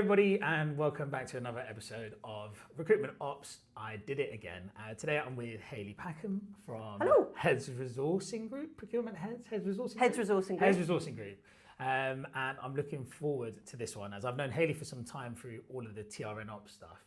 everybody, and welcome back to another episode of Recruitment Ops. I did it again. Today I'm with Hayley Packham from Heads Resourcing Group, Procurement Heads Resourcing Group. And I'm looking forward to this one, as I've known Hayley for some time through all of the TRN Ops stuff.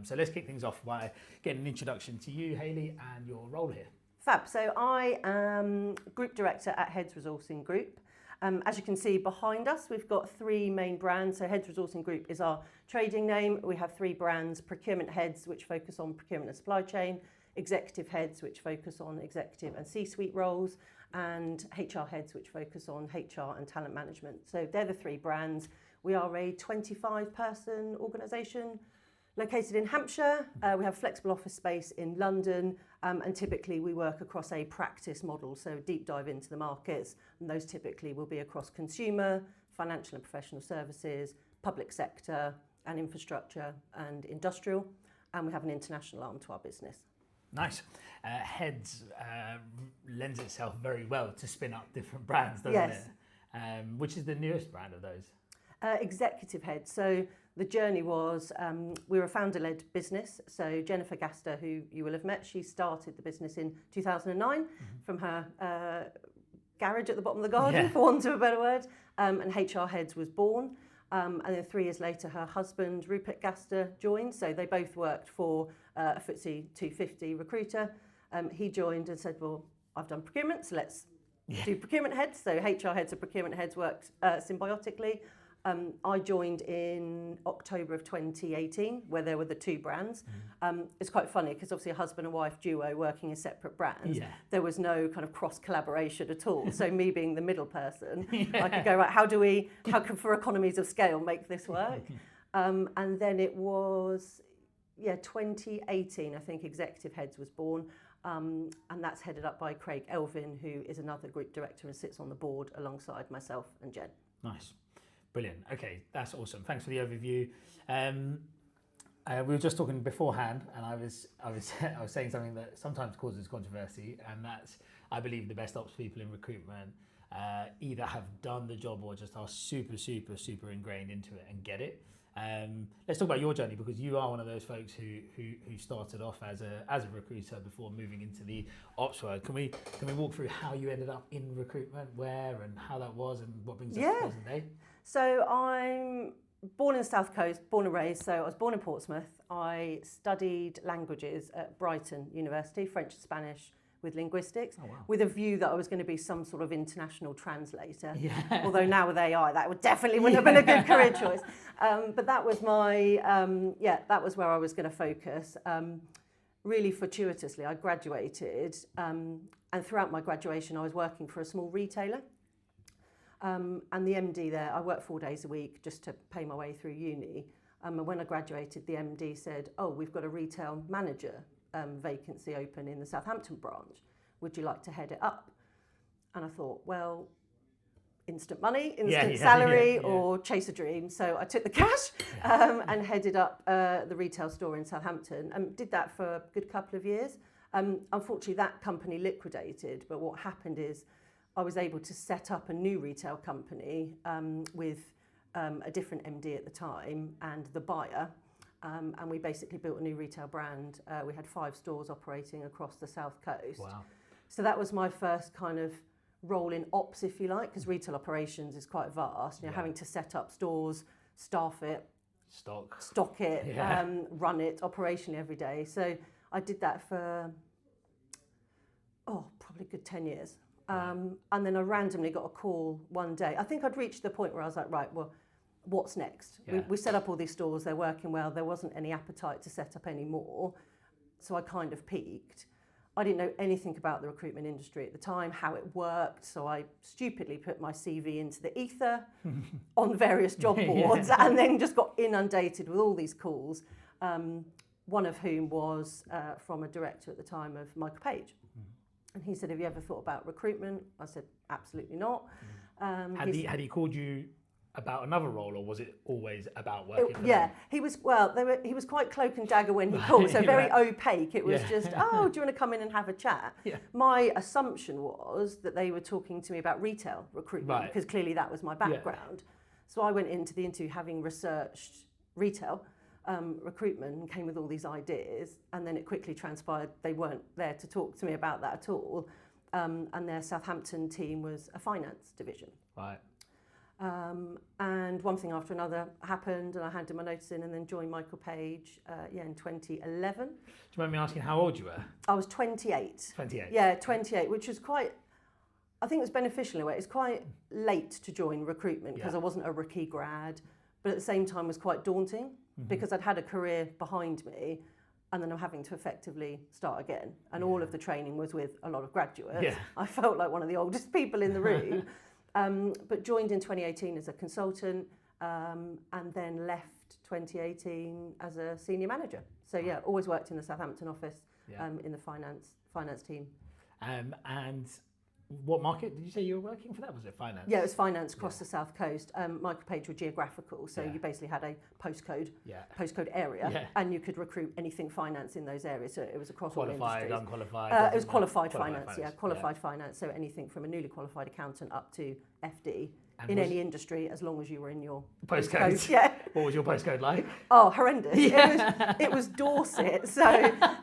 So let's kick things off by getting an introduction to you, Hayley, and your role here. Fab. So I am Group Director at Heads Resourcing Group. As you can see behind us, we've got three main brands. So Heads Resourcing Group is our trading name. We have three brands: Procurement Heads, which focus on procurement and supply chain; Executive Heads, which focus on executive and C-suite roles; and HR Heads, which focus on HR and talent management. So they're the three brands. We are a 25-person organisation located in Hampshire. We have flexible office space in London, and typically we work across a practice model, so deep dive into the markets, and those typically will be across consumer, financial and professional services, public sector and infrastructure and industrial, and we have an international arm to our business. Nice. Heads lends itself very well to spin up different brands, doesn't it? Which is the newest brand of those? Executive Heads. So the journey was, we were a founder-led business. So Jennifer Gaster, who you will have met, she started the business in 2009 from her garage at the bottom of the garden, for want of a better word. And HR Heads was born. And then 3 years later, her husband, Rupert Gaster, joined. So they both worked for a FTSE 250 recruiter. He joined and said, well, I've done procurement, so let's do Procurement Heads. So HR Heads and Procurement Heads worked symbiotically. I joined in October of 2018, where there were the two brands. It's quite funny because obviously a husband and wife duo working as separate brands, there was no kind of cross collaboration at all. So me being the middle person, I could go, right, how can for economies of scale make this work? And then it was, 2018, I think Executive Heads was born. And that's headed up by Craig Elvin, who is another group director and sits on the board alongside myself and Jen. Nice. Brilliant. Okay, that's awesome. Thanks for the overview. We were just talking beforehand, and I was saying something that sometimes causes controversy, and that's, I believe, the best ops people in recruitment either have done the job or just are super ingrained into it and get it. Let's talk about your journey, because you are one of those folks who started off as a recruiter before moving into the ops world. Can we walk through how you ended up in recruitment, where and how that was, and what brings us to present day? So I'm born in the South Coast, born and raised. So I was born in Portsmouth. I studied languages at Brighton University, French and Spanish with linguistics, with a view that I was going to be some sort of international translator. Although now with AI, that wouldn't have been a good career choice. But that was that was where I was going to focus. Really fortuitously, I graduated, and throughout my graduation, I was working for a small retailer. And the MD there, I worked 4 days a week just to pay my way through uni. And when I graduated, the MD said, we've got a retail manager vacancy open in the Southampton branch. Would you like to head it up? And I thought, well, instant money, instant salary, or chase a dream. So I took the cash and headed up the retail store in Southampton, and did that for a good couple of years. Unfortunately, that company liquidated, but what happened is I was able to set up a new retail company with a different MD at the time and the buyer. And we basically built a new retail brand. We had 5 stores operating across the South Coast. Wow. So that was my first kind of role in ops, if you like, because retail operations is quite vast. Having to set up stores, staff it, stock it, run it operationally every day. So I did that for, probably a good 10 years. And then I randomly got a call one day. I think I'd reached the point where I was like, right, well, what's next? We set up all these stores, they're working well, there wasn't any appetite to set up any more. So I kind of peaked. I didn't know anything about the recruitment industry at the time, how it worked, so I stupidly put my CV into the ether on various job boards and then just got inundated with all these calls, one of whom was from a director at the time of Michael Page. And he said, have you ever thought about recruitment? I said, absolutely not. Had he called you about another role, or was it always about working for them? He was quite cloak and dagger when he called, so very opaque. It was just, do you want to come in and have a chat? My assumption was that they were talking to me about retail recruitment, because clearly that was my background. So I went into the interview having researched retail recruitment and came with all these ideas, and then it quickly transpired they weren't there to talk to me about that at all, and their Southampton team was a finance division. Right. And one thing after another happened, and I handed my notice in and then joined Michael Page in 2011. Do you mind me asking how old you were? I was 28. 28. Yeah, 28, which was quite, I think it was beneficial in a way. It's quite late to join recruitment because I wasn't a rookie grad, but at the same time was quite daunting because I'd had a career behind me, and then I'm having to effectively start again. And all of the training was with a lot of graduates. Yeah. I felt like one of the oldest people in the room. But joined in 2018 as a consultant, and then left 2018 as a senior manager. So yeah, always worked in the Southampton office, in the finance team. And what market did you say you were working for that? Was it finance? Yeah, it was finance across the South Coast. Michael Page were geographical, so you basically had a postcode area, and you could recruit anything finance in those areas. So it was across all industries. Qualified, unqualified? It was qualified finance. Qualified finance. So anything from a newly qualified accountant up to FD. In any industry, as long as you were in your postcode. Yeah. What was your postcode like? Oh, horrendous. Yeah. It was Dorset. So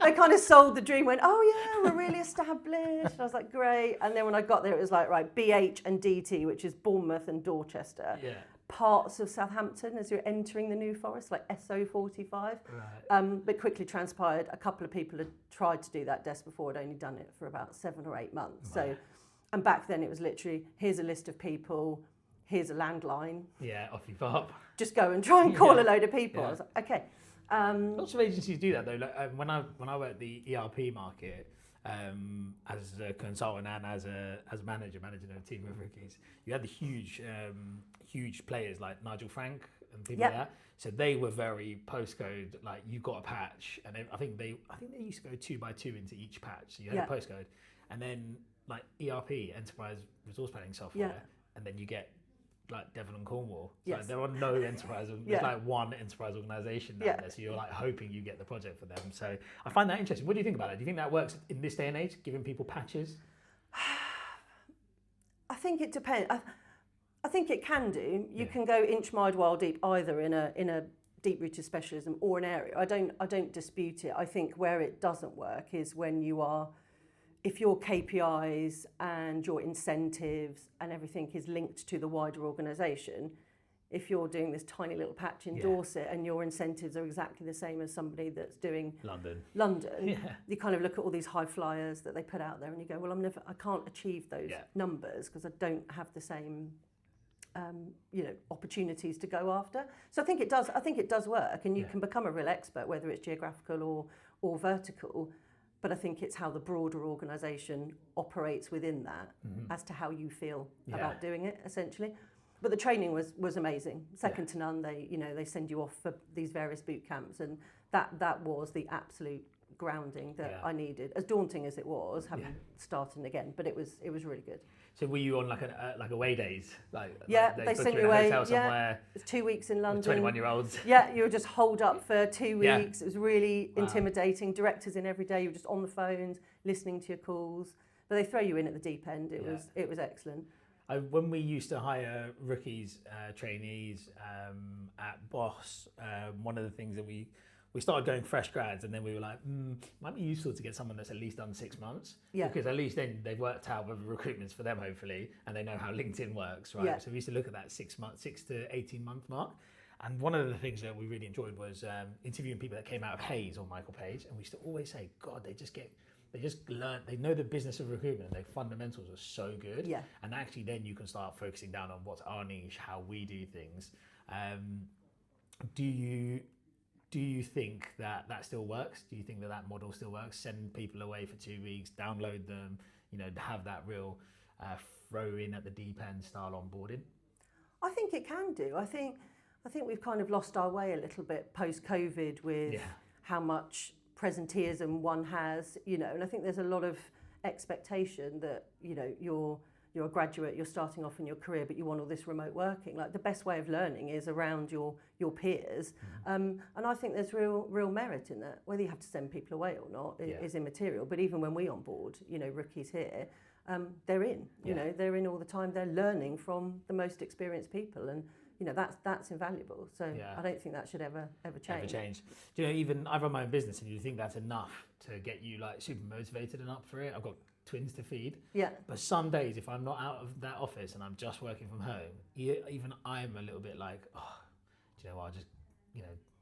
they kind of sold the dream, went, oh yeah, we're really established. I was like, great. And then when I got there, it was like, right, BH and DT, which is Bournemouth and Dorchester. Yeah. Parts of Southampton as you're entering the New Forest, like SO45. Right. But quickly transpired, a couple of people had tried to do that desk before, had only done it for about 7 or 8 months. Right. So, and back then it was literally, here's a list of people, here's a landline. Yeah, off you pop. Just go and try and call a load of people. I was like, okay. Lots of agencies do that though. Like, when I worked the ERP market as a consultant and as a manager, managing a team of rookies, you had the huge players like Nigel Frank and people like that. So they were very postcode. Like you got a patch, and I think they used to go 2 by 2 into each patch. So you had a postcode, and then like ERP, enterprise resource planning software, and then you get like Devon and Cornwall. Yes. Like, there are no enterprise. There's like one enterprise organisation down there, so you're like hoping you get the project for them. So I find that interesting. What do you think about it? Do you think that works in this day and age, giving people patches? I think it depends. I think it can do. You can go inch wide, mile deep, either in a deep-rooted specialism or an area. I don't dispute it. I think where it doesn't work is when you are, if your KPIs and your incentives and everything is linked to the wider organisation, if you're doing this tiny little patch in Dorset and your incentives are exactly the same as somebody that's doing London, you kind of look at all these high flyers that they put out there and you go, well, I can't achieve those numbers because I don't have the same opportunities to go after. So I think it does work, and you can become a real expert, whether it's geographical or vertical. But I think it's how the broader organisation operates within that as to how you feel about doing it, essentially. But the training was amazing, second to none. They send you off for these various boot camps, and that was the absolute grounding that I needed. As daunting as it was, having starting again, but it was really good. So were you on like away days? They sent you away. Hotel somewhere. It was 2 weeks in London. 21-year-olds. Yeah, you were just holed up for 2 weeks. It was really intimidating. Directors in every day. You were just on the phones, listening to your calls. But they throw you in at the deep end. It was excellent. When we used to hire rookies, trainees at Boss, one of the things that we started going fresh grads, and then we were like, might be useful to get someone that's at least done 6 months. Yeah. Because at least then they've worked out whether recruitment's for them, hopefully, and they know how LinkedIn works, right? Yeah. So we used to look at that 6 to 18 month mark. And one of the things that we really enjoyed was interviewing people that came out of Hayes or Michael Page, and we used to always say, God, they just learn, they know the business of recruitment, their fundamentals are so good. Yeah. And actually then you can start focusing down on what's our niche, how we do things. Do you think that still works? Do you think that model still works? Send people away for 2 weeks, download them, have that real throw in at the deep end style onboarding? I think it can do. I think we've kind of lost our way a little bit post-COVID with how much presenteeism one has, and I think there's a lot of expectation that, you're a graduate, you're starting off in your career, but you want all this remote working. Like the best way of learning is around your peers. And I think there's real merit in that. Whether you have to send people away or not is immaterial. But even when we onboard, rookies here, they're in, they're in all the time. They're learning from the most experienced people. And that's invaluable. So I don't think that should ever change. Do you know, even I run my own business, and you think that's enough to get you like super motivated and up for it. I've got twins to feed. Yeah. But some days, if I'm not out of that office and I'm just working from home, even I'm a little bit like, oh, do you know what? I'll just,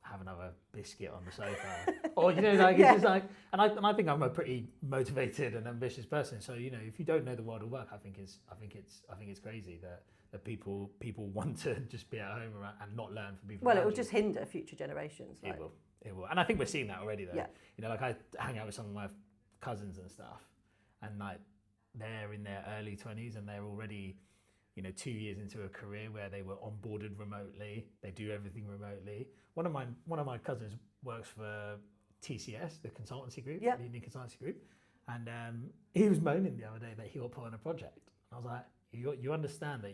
have another biscuit on the sofa, or it's just like, and I think I'm a pretty motivated and ambitious person. So if you don't know the world of work, I think it's crazy that people want to just be at home and not learn from people. Well, it will just hinder future generations. It will, and I think we're seeing that already. Though, yeah. Like I hang out with some of my cousins and stuff, and like they're in their early 20s and they're already 2 years into a career where they were onboarded remotely. They do everything remotely. One of my cousins works for TCS, the consultancy group, the Indian consultancy group, and he was moaning the other day that he got put on a project. I was like, you understand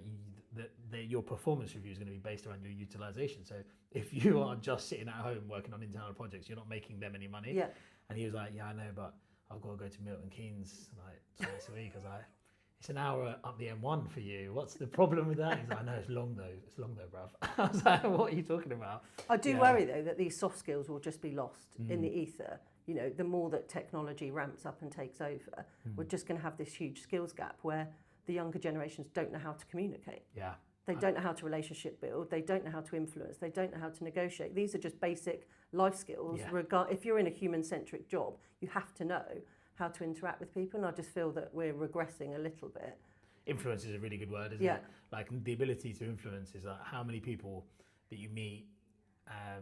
that your performance review is going to be based around your utilization. So if you are just sitting at home working on internal projects, you're not making them any money. Yeah. And he was like, yeah, I know, but I've got to go to Milton Keynes like twice a week. I was like, it's an hour up the M1 for you. What's the problem with that? He's like, I know, it's long though. It's long though, bruv. I was like, what are you talking about? I do worry though that these soft skills will just be lost in the ether. The more that technology ramps up and takes over, we're just going to have this huge skills gap where the younger generations don't know how to communicate. Yeah. They don't know how to relationship build. They don't know how to influence. They don't know how to negotiate. These are just basic life skills. Yeah. If you're in a human-centric job, you have to know how to interact with people, and I just feel that we're regressing a little bit. Influence is a really good word, isn't it? Like the ability to influence is like how many people that you meet. I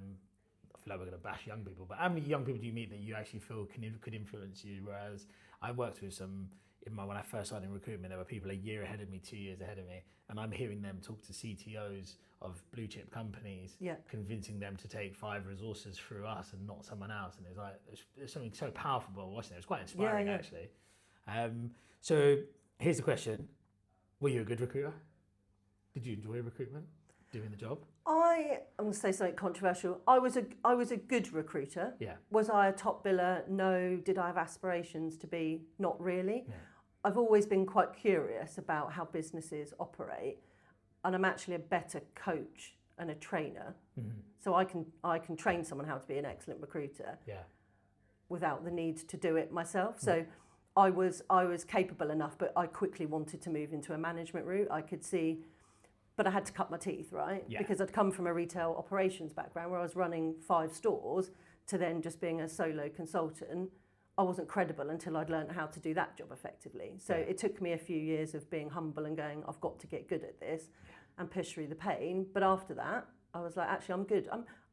feel like we're going to bash young people, but how many young people do you meet that you actually feel could influence you? Whereas I worked with some when I first started in recruitment, there were people a year ahead of me, 2 years ahead of me, and I'm hearing them talk to CTOs of blue chip companies, convincing them to take 5 resources through us and not someone else. And it's like there's something so powerful about watching it. It was quite inspiring actually. So here's the question: were you a good recruiter? Did you enjoy recruitment, doing the job? I'm going to say something controversial. I was a good recruiter. Yeah. Was I a top biller? No. Did I have aspirations to be? Not really. Yeah. I've always been quite curious about how businesses operate, and I'm actually a better coach and a trainer. Mm-hmm. So I can train someone how to be an excellent recruiter. Yeah. Without the need to do it myself. So I was capable enough, but I quickly wanted to move into a management route. I could see, but I had to cut my teeth, right? Yeah. Because I'd come from a retail operations background where I was running 5 stores to then just being a solo consultant. I wasn't credible until I'd learned how to do that job effectively. So it took me a few years of being humble and going, I've got to get good at this and push through the pain. But after that, I was like, actually, I'm good.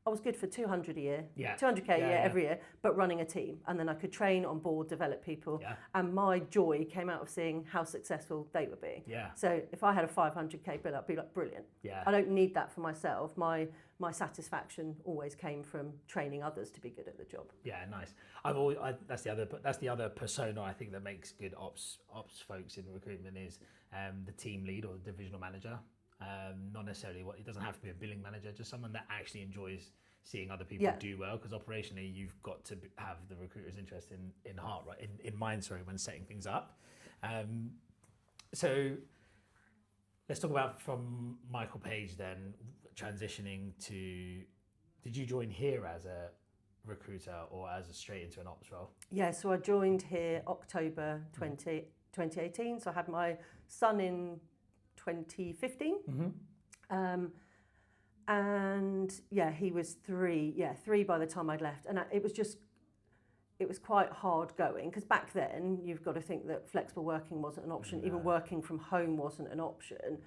I was good for 200 a year, 200k a year every year, but running a team. And then I could train, on board, develop people. Yeah. And my joy came out of seeing how successful they were being. Yeah. So if I had a 500k bill, I'd be like, brilliant. Yeah. I don't need that for myself. My satisfaction always came from training others to be good at the job. Yeah, nice. That's the other persona I think that makes good ops folks in recruitment is the team lead or the divisional manager. Not necessarily it doesn't have to be a billing manager, just someone that actually enjoys seeing other people do well, because operationally you've got to have the recruiter's interest in heart, right? In mind, sorry, when setting things up. So let's talk about from Michael Page then transitioning to, did you join here as a recruiter or as a straight into an ops role? Yeah, so I joined here October 2018. So I had my son in 2015. Mm-hmm. And he was 3 by the time I'd left. And it was quite hard going, because back then you've got to think that flexible working wasn't an option. Even working from home wasn't an option.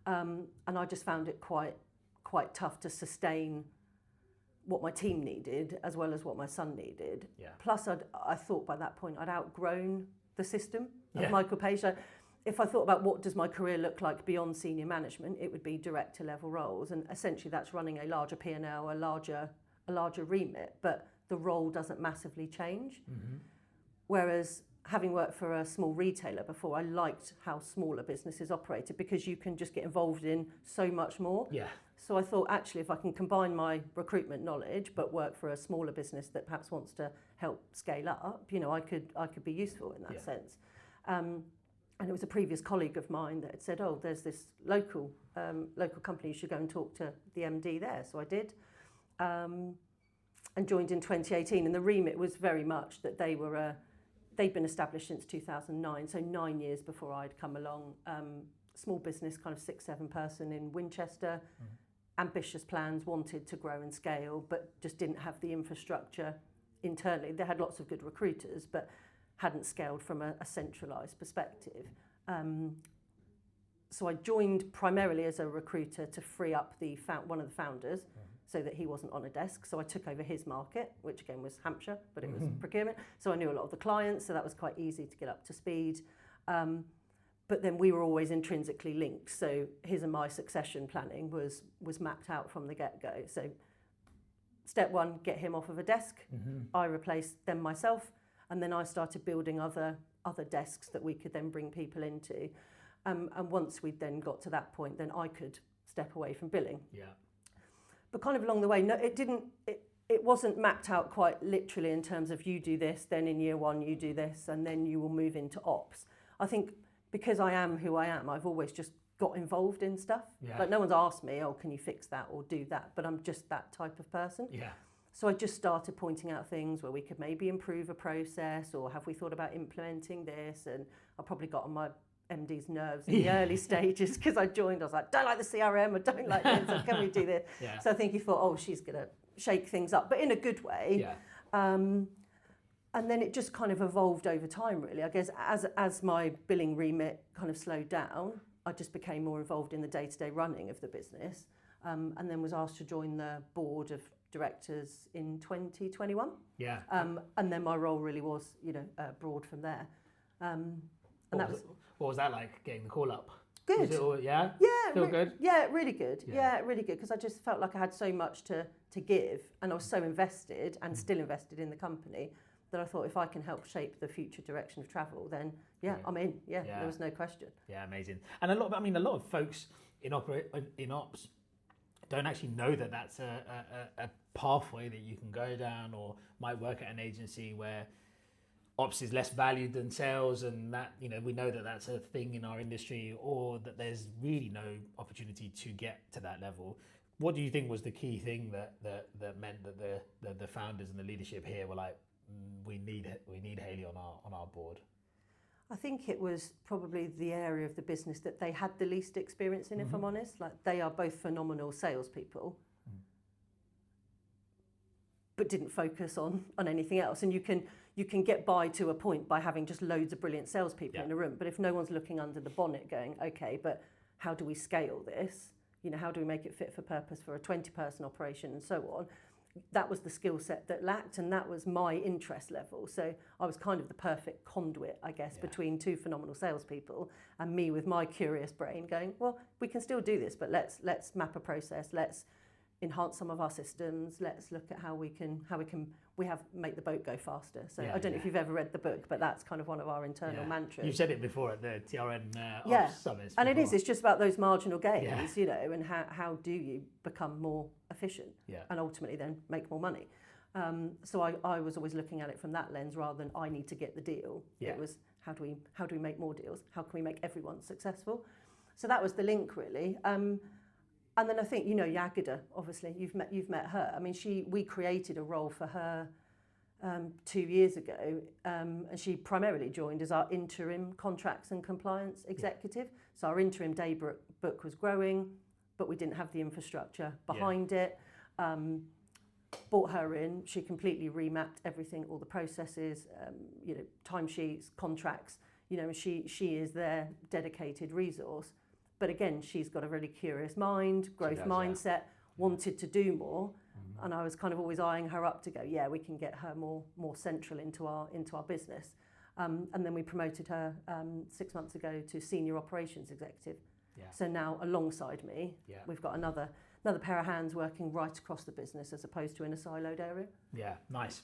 And I just found it quite tough to sustain what my team needed as well as what my son needed. Yeah. Plus I thought by that point I'd outgrown the system of Michael Page. If I thought about what does my career look like beyond senior management, it would be director level roles, and essentially that's running a larger P&L, a larger remit, but the role doesn't massively change. Mm-hmm. Whereas having worked for a small retailer before, I liked how smaller businesses operated because you can just get involved in so much more. Yeah. So I thought, actually, if I can combine my recruitment knowledge but work for a smaller business that perhaps wants to help scale up, I could be useful in that sense. And it was a previous colleague of mine that had said, oh, there's this local company, you should go and talk to the MD there. So I did, and joined in 2018. And the remit was very much that they'd been established since 2009, so 9 years before I'd come along. Small business, kind of 6-7 person in Winchester, ambitious plans, wanted to grow and scale, but just didn't have the infrastructure internally. They had lots of good recruiters, but hadn't scaled from a centralised perspective. So I joined primarily as a recruiter to free up one of the founders so that he wasn't on a desk. So I took over his market, which again was Hampshire, but it was procurement. So I knew a lot of the clients, so that was quite easy to get up to speed. But then we were always intrinsically linked. So his and my succession planning was mapped out from the get-go. So step one, get him off of a desk. I replaced them myself. And then I started building other desks that we could then bring people into. And once we'd then got to that point, then I could step away from billing. Yeah. But kind of along the way, no, it wasn't mapped out quite literally in terms of you do this, then in year one you do this, and then you will move into ops. I think because I am who I am, I've always just got involved in stuff. Yeah. Like no one's asked me, oh, can you fix that or do that? But I'm just that type of person. Yeah. So I just started pointing out things where we could maybe improve a process, or have we thought about implementing this? And I probably got on my MD's nerves in the early stages because I joined. I was like, don't like the CRM, I don't like this, or can we do this? Yeah. So I think he thought, oh, she's going to shake things up, but in a good way. Yeah. And then it just kind of evolved over time, really. I guess as my billing remit kind of slowed down, I just became more involved in the day-to-day running of the business, and then was asked to join the board of directors in 2021. Yeah. And then my role really was, broad from there. What was that like, getting the call up? Good. Was it all, yeah? Yeah. Feel good? Yeah, really good. Yeah. Yeah, really good, because I just felt like I had so much to give, and I was so invested and still invested in the company that I thought if I can help shape the future direction of travel, then I'm in. Yeah, there was no question. Yeah, amazing. And a lot of folks in ops don't actually know that that's a pathway that you can go down, or might work at an agency where ops is less valued than sales, and that, we know that that's a thing in our industry, or that there's really no opportunity to get to that level. What do you think was the key thing that meant that the founders and the leadership here were like, we need Hayley on our board? I think it was probably the area of the business that they had the least experience in, if I'm honest. Like, they are both phenomenal salespeople, but didn't focus on anything else. And you can get by to a point by having just loads of brilliant salespeople in a room. But if no one's looking under the bonnet going, okay, but how do we scale this? How do we make it fit for purpose for a 20-person operation and so on? That was the skill set that lacked, and that was my interest level. So I was kind of the perfect conduit, I guess, between two phenomenal salespeople and me with my curious brain going, well, we can still do this, but let's map a process, let's enhance some of our systems, let's look at how we can make the boat go faster. So I don't know if you've ever read the book, but that's kind of one of our internal mantras. You've said it before at the TRN Ops Summits. And it's just about those marginal gains, and how do you become more efficient and ultimately then make more money. So I was always looking at it from that lens rather than I need to get the deal. It was how do we make more deals? How can we make everyone successful? So that was the link, really. And then I think, Yagida, obviously, you've met her. I mean, we created a role for her 2 years ago, and she primarily joined as our interim contracts and compliance executive. So our interim day book was growing, but we didn't have the infrastructure behind it. Brought her in, she completely remapped everything, all the processes, timesheets, contracts. She is their dedicated resource. But again, she's got a really curious mind, growth mindset, wanted to do more. And I was kind of always eyeing her up to go, we can get her more central into our business. And then we promoted her 6 months ago to senior operations executive. So now alongside me, we've got another pair of hands working right across the business as opposed to in a siloed area. Yeah, nice.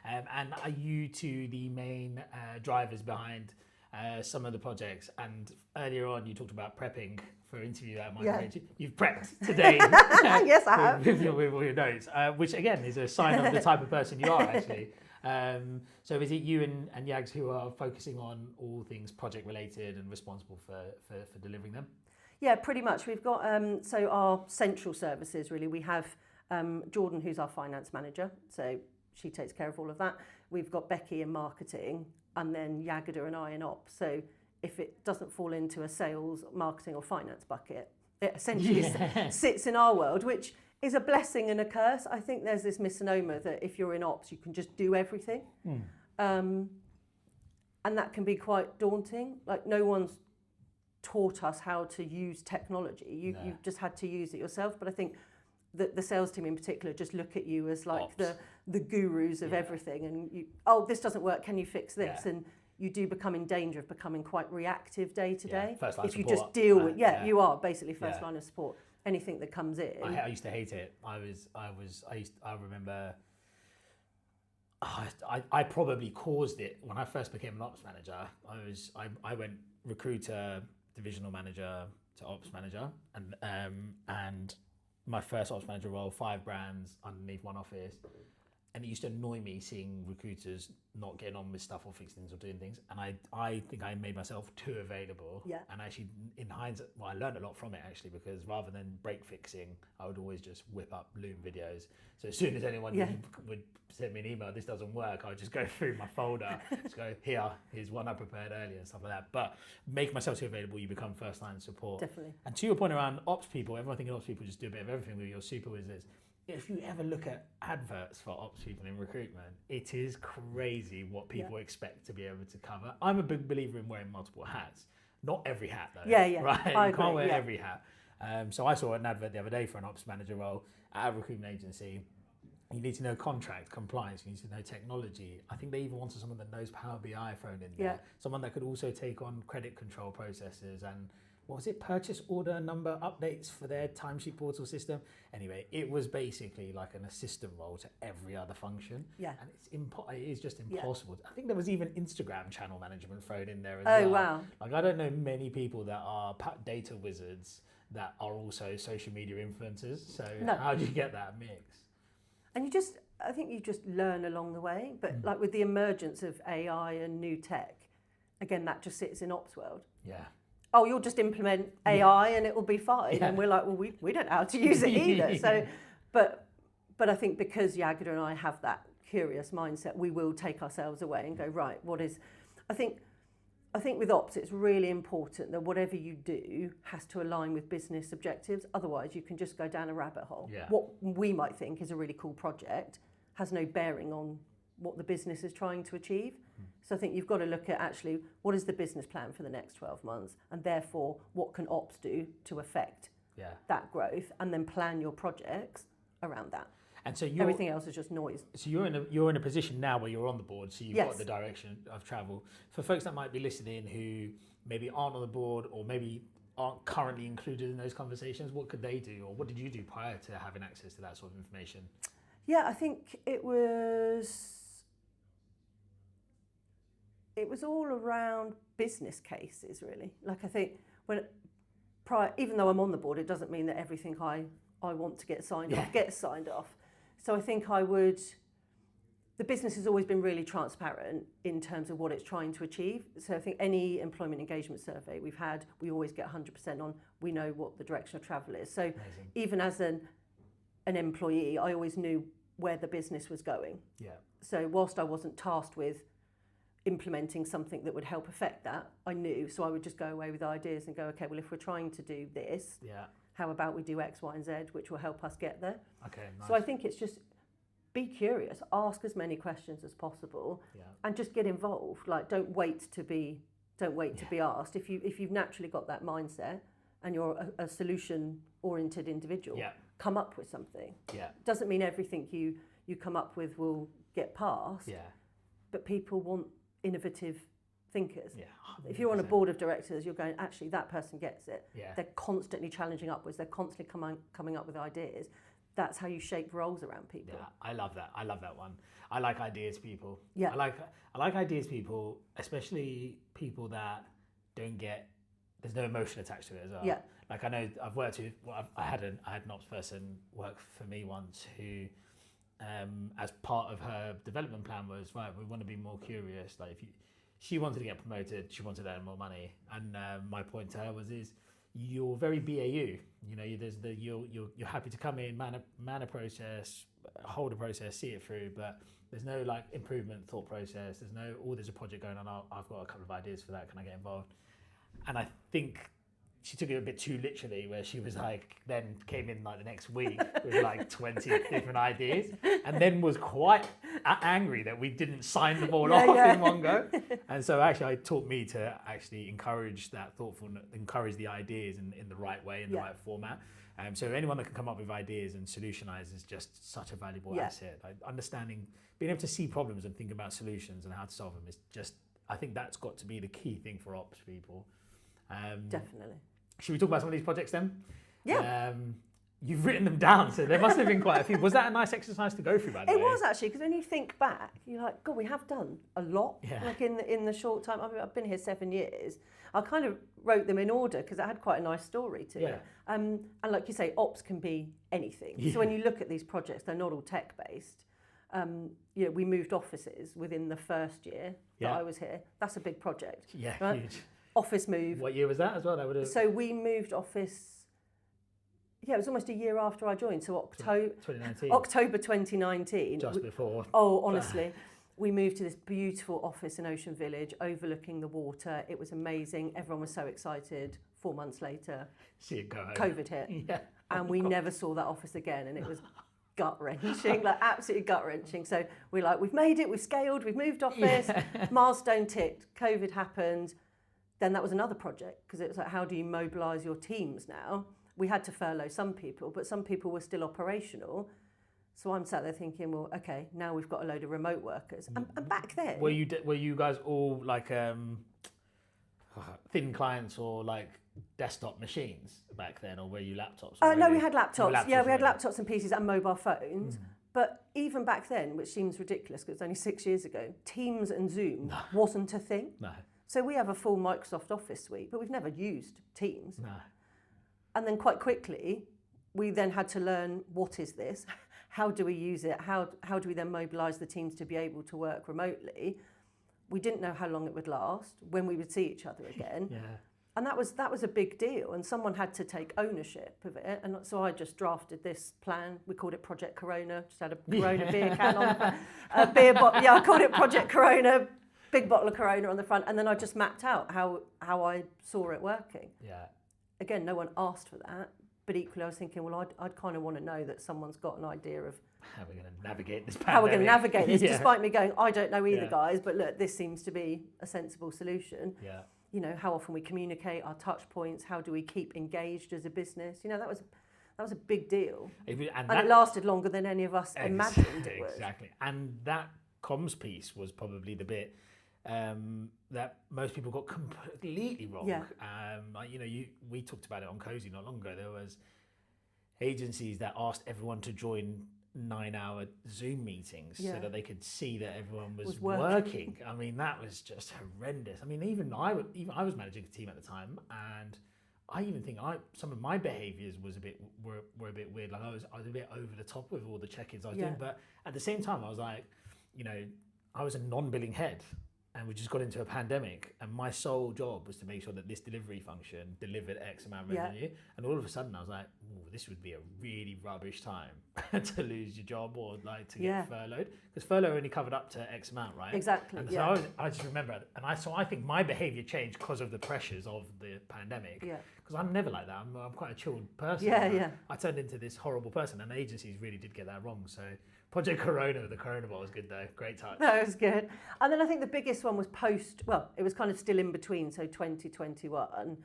And are you two the main drivers behind some of the projects? And earlier on you talked about prepping for interview at Microage. You've prepped today. Yes, I have. With all your notes, which again is a sign of the type of person you are, actually. So is it you and Yags who are focusing on all things project related and responsible for delivering them? Yeah, pretty much. We've got, so our central services really, we have Jordan, who's our finance manager. So she takes care of all of that. We've got Becky in marketing, and then Yagada and I in ops. So if it doesn't fall into a sales, marketing or finance bucket, it essentially sits in our world, which is a blessing and a curse. I think there's this misnomer that if you're in ops, you can just do everything. And that can be quite daunting. Like, no one's taught us how to use technology. You've just had to use it yourself. But I think that the sales team in particular just look at you as like the gurus of everything. And this doesn't work, can you fix this? And you do become in danger of becoming quite reactive day to day. First line if support. you just deal with, you are basically first line of support. Anything that comes in. I used to hate it. I remember I probably caused it when I first became an ops manager. I went recruiter, divisional manager to ops manager, and my first ops manager role, 5 brands underneath one office. And it used to annoy me seeing recruiters not getting on with stuff or fixing things or doing things. And I think I made myself too available. Yeah. And actually, in hindsight, I learned a lot from it actually, because rather than break fixing, I would always just whip up Loom videos. So as soon as anyone would send me an email, this doesn't work, I would just go through my folder, just go, here's one I prepared earlier and stuff like that. But make myself too available, you become first line support. Definitely. And to your point around ops people, everyone thinking ops people just do a bit of everything with your super wizards. If you ever look at adverts for ops people in recruitment, it is crazy what people expect to be able to cover. I'm a big believer in wearing multiple hats. Not every hat though. Yeah. Right? You can't wear every hat. So I saw an advert the other day for an ops manager role at a recruitment agency. You need to know contract, compliance, you need to know technology. I think they even wanted someone that knows Power BI thrown in there. Someone that could also take on credit control processes and purchase order number updates for their timesheet portal system. Anyway, it was basically like an assistant role to every other function. Yeah. And it is just impossible. I think there was even Instagram channel management thrown in there as well. Oh, wow. Like, I don't know many people that are data wizards that are also social media influencers. So how do you get that mix? And I think you just learn along the way. But like with the emergence of AI and new tech, again, that just sits in ops world. Yeah. Oh, you'll just implement AI and it will be fine. Yeah. And we're like, well, we don't know how to use it either. So, but I think because Yagada and I have that curious mindset, we will take ourselves away and go, right, I think with ops, it's really important that whatever you do has to align with business objectives. Otherwise, you can just go down a rabbit hole. Yeah. What we might think is a really cool project has no bearing on what the business is trying to achieve. So I think you've got to look at actually what is the business plan for the next 12 months, and therefore what can ops do to affect that growth, and then plan your projects around that. And so everything else is just noise. So you're in a position now where you're on the board, so you've got the direction of travel. For folks that might be listening who maybe aren't on the board or maybe aren't currently included in those conversations, what could they do, or what did you do prior to having access to that sort of information? Yeah, I think it was all around business cases, really. Like, I think even though I'm on the board, it doesn't mean that everything I want to get signed off gets signed off. So I think the business has always been really transparent in terms of what it's trying to achieve. So I think any employment engagement survey we've had, we always get 100% on, we know what the direction of travel is. So even as an employee, I always knew where the business was going. Yeah. So whilst I wasn't tasked with implementing something that would help affect that, I knew. So I would just go away with ideas and go, okay, well, if we're trying to do this, how about we do X, Y, and Z, which will help us get there? Okay, nice. So I think it's just be curious, ask as many questions as possible, and just get involved. Like, don't wait to be asked. If you've naturally got that mindset and you're a solution-oriented individual, come up with something. Yeah. Doesn't mean everything you come up with will get passed. Yeah. But people want innovative thinkers. Yeah, 100%. If you're on a board of directors, you're going, actually, that person gets it. Yeah. They're constantly challenging upwards. They're constantly coming up with ideas. That's how you shape roles around people. Yeah, I love that one. I like ideas people. Yeah. I like ideas people, especially people that don't get, there's no emotion attached to it as well. Yeah. Like, I know I've worked with, I had an ops person work for me once who as part of her development plan was, right, we want to be more curious. Like she wanted to get promoted, she wanted to earn more money, and my point to her is you're very BAU. You know, you're happy to come in, man a process, hold a process, see it through, but there's no like improvement thought process. There's a project going on. I've got a couple of ideas for that. Can I get involved? And I think she took it a bit too literally, where she was like, then came in like the next week with like 20 different ideas, and then was quite angry that we didn't sign them all off in one go. And so actually, it taught me to actually encourage that thoughtfulness, encourage the ideas in the right way, in the right format. So anyone that can come up with ideas and solutionize is just such a valuable asset. Like understanding, being able to see problems and think about solutions and how to solve them is just, I think that's got to be the key thing for ops people. Definitely. Should we talk about some of these projects then? Yeah. You've written them down, so there must have been quite a few. Was that a nice exercise to go through, by the way? It was actually, because when you think back, you're like, God, we have done a lot. Yeah. Like in the short time. I mean, I've been here 7 years. I kind of wrote them in order because it had quite a nice story to it. And like you say, ops can be anything. Yeah. So when you look at these projects, they're not all tech-based. You know, we moved offices within the first year that I was here. That's a big project. Yeah, right? Huge. Office move. What year was that as well? So we moved office, it was almost a year after I joined, so October 2019. Just before. Oh, honestly. We moved to this beautiful office in Ocean Village, overlooking the water. It was amazing. Everyone was so excited. 4 months later, COVID hit. Yeah. And we never saw that office again, and it was gut-wrenching, like absolutely gut-wrenching. So we're like, we've made it, we've scaled, we've moved office, milestone ticked, COVID happened. Then that was another project, because it was like, how do you mobilise your teams now? We had to furlough some people, but some people were still operational. So I'm sat there thinking, well, okay, now we've got a load of remote workers. And back then... Were you guys all like thin clients or like desktop machines back then, or were you laptops? No, we had laptops. We had laptops and PCs and mobile phones. But even back then, which seems ridiculous because it's only 6 years ago, Teams and Zoom wasn't a thing. No. So we have a full Microsoft Office suite, but we've never used Teams. No. And then quite quickly, we then had to learn, what is this? How do we use it? How do we then mobilise the teams to be able to work remotely? We didn't know how long it would last, when we would see each other again. And that was a big deal, and someone had to take ownership of it. And so I just drafted this plan. We called it Project Corona. Just had a Corona beer can on a beer bottle. Yeah, I called it Project Corona. Big bottle of Corona on the front, and then I just mapped out how I saw it working. Yeah. Again, no one asked for that, but equally I was thinking, well, I'd kind of want to know that someone's got an idea of how we're going to navigate this pandemic. How we're going to navigate this, despite me going, I don't know either, guys, but look, this seems to be a sensible solution. Yeah. You know, how often we communicate, our touch points, how do we keep engaged as a business? You know, that was a big deal. And it lasted longer than any of us imagined it would. Exactly. And that comms piece was probably the bit that most people got completely wrong. Yeah. We talked about it on Cozy not long ago. There was agencies that asked everyone to join 9-hour Zoom meetings so that they could see that everyone was working. I mean, that was just horrendous. I mean, even I was managing a team at the time, and I even think some of my behaviours were a bit weird. Like I was a bit over the top with all the check-ins I was doing, but at the same time, I was like, I was a non-billing head. And we just got into a pandemic, and my sole job was to make sure that this delivery function delivered X amount of revenue. And all of a sudden, I was like, this would be a really rubbish time to lose your job or like to get furloughed, because furlough only covered up to X amount, right? Exactly. And so I just remember, and I think my behaviour changed because of the pressures of the pandemic. Yeah. Because I'm never like that. I'm quite a chilled person. Yeah. I turned into this horrible person, and agencies really did get that wrong. So Project Corona, the Corona Ball was good though. Great touch. That was good. And then I think the biggest one was it was kind of still in between. So 2021,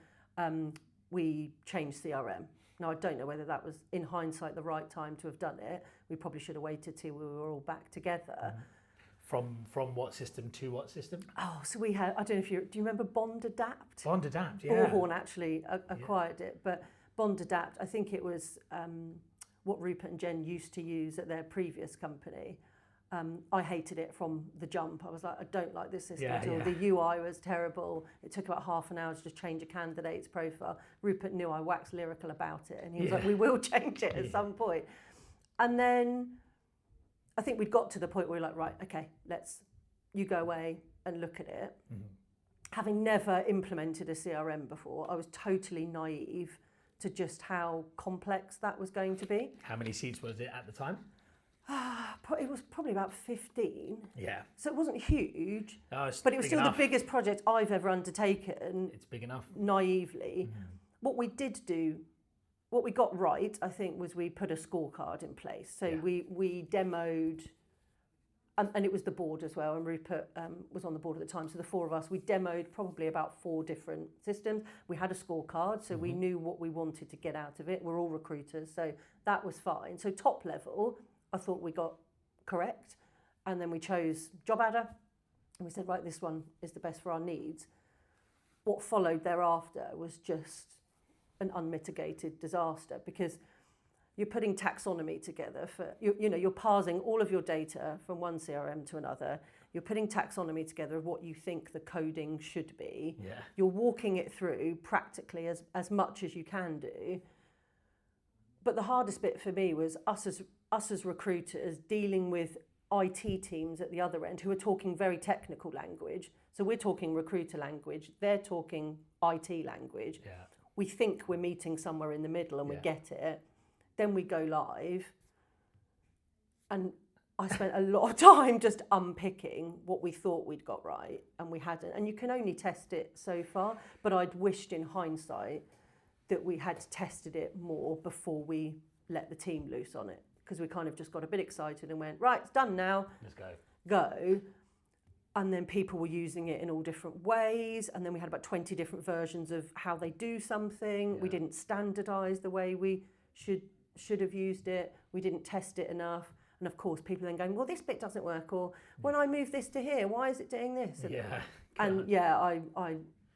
we changed CRM. Now, I don't know whether that was, in hindsight, the right time to have done it. We probably should have waited till we were all back together. From what system to what system? Oh, so we had, I don't know if do you remember Bond Adapt? Bond Adapt, yeah. Bullhorn actually acquired it, but Bond Adapt, I think it was what Rupert and Jen used to use at their previous company. I hated it from the jump. I was like, I don't like this system at all. The UI was terrible. It took about half an hour to just change a candidate's profile. Rupert knew I waxed lyrical about it, and he was like, we will change it at some point. And then I think we'd got to the point where we're like, right, okay, you go away and look at it. Mm-hmm. Having never implemented a CRM before, I was totally naive to just how complex that was going to be. How many seats was it at the time? It was probably about 15. Yeah. So it wasn't huge, but it was still the biggest project I've ever undertaken. It's big enough. Naively. Mm-hmm. What we got right, I think, was we put a scorecard in place. So we demoed, and it was the board as well, and Rupert was on the board at the time. So the four of us, we demoed probably about 4 different systems. We had a scorecard, so we knew what we wanted to get out of it. We're all recruiters, so that was fine. So top level, I thought we got correct. And then we chose job adder, and we said, right, this one is the best for our needs. What followed thereafter was just an unmitigated disaster, because you're putting taxonomy together you're parsing all of your data from one CRM to another. You're putting taxonomy together of what you think the coding should be. Yeah. You're walking it through practically as much as you can do. But the hardest bit for me was us as recruiters dealing with IT teams at the other end who are talking very technical language. So we're talking recruiter language, they're talking IT language. Yeah. We think we're meeting somewhere in the middle and we get it. Then we go live. And I spent a lot of time just unpicking what we thought we'd got right and we hadn't. And you can only test it so far, but I'd wished in hindsight that we had tested it more before we let the team loose on it, because we kind of just got a bit excited and went, right, it's done now. Let's go. Go. And then people were using it in all different ways. And then we had about 20 different versions of how they do something. Yeah. We didn't standardise the way we should have used it. We didn't test it enough. And of course, people then going, well, this bit doesn't work. Or when I move this to here, why is it doing this? I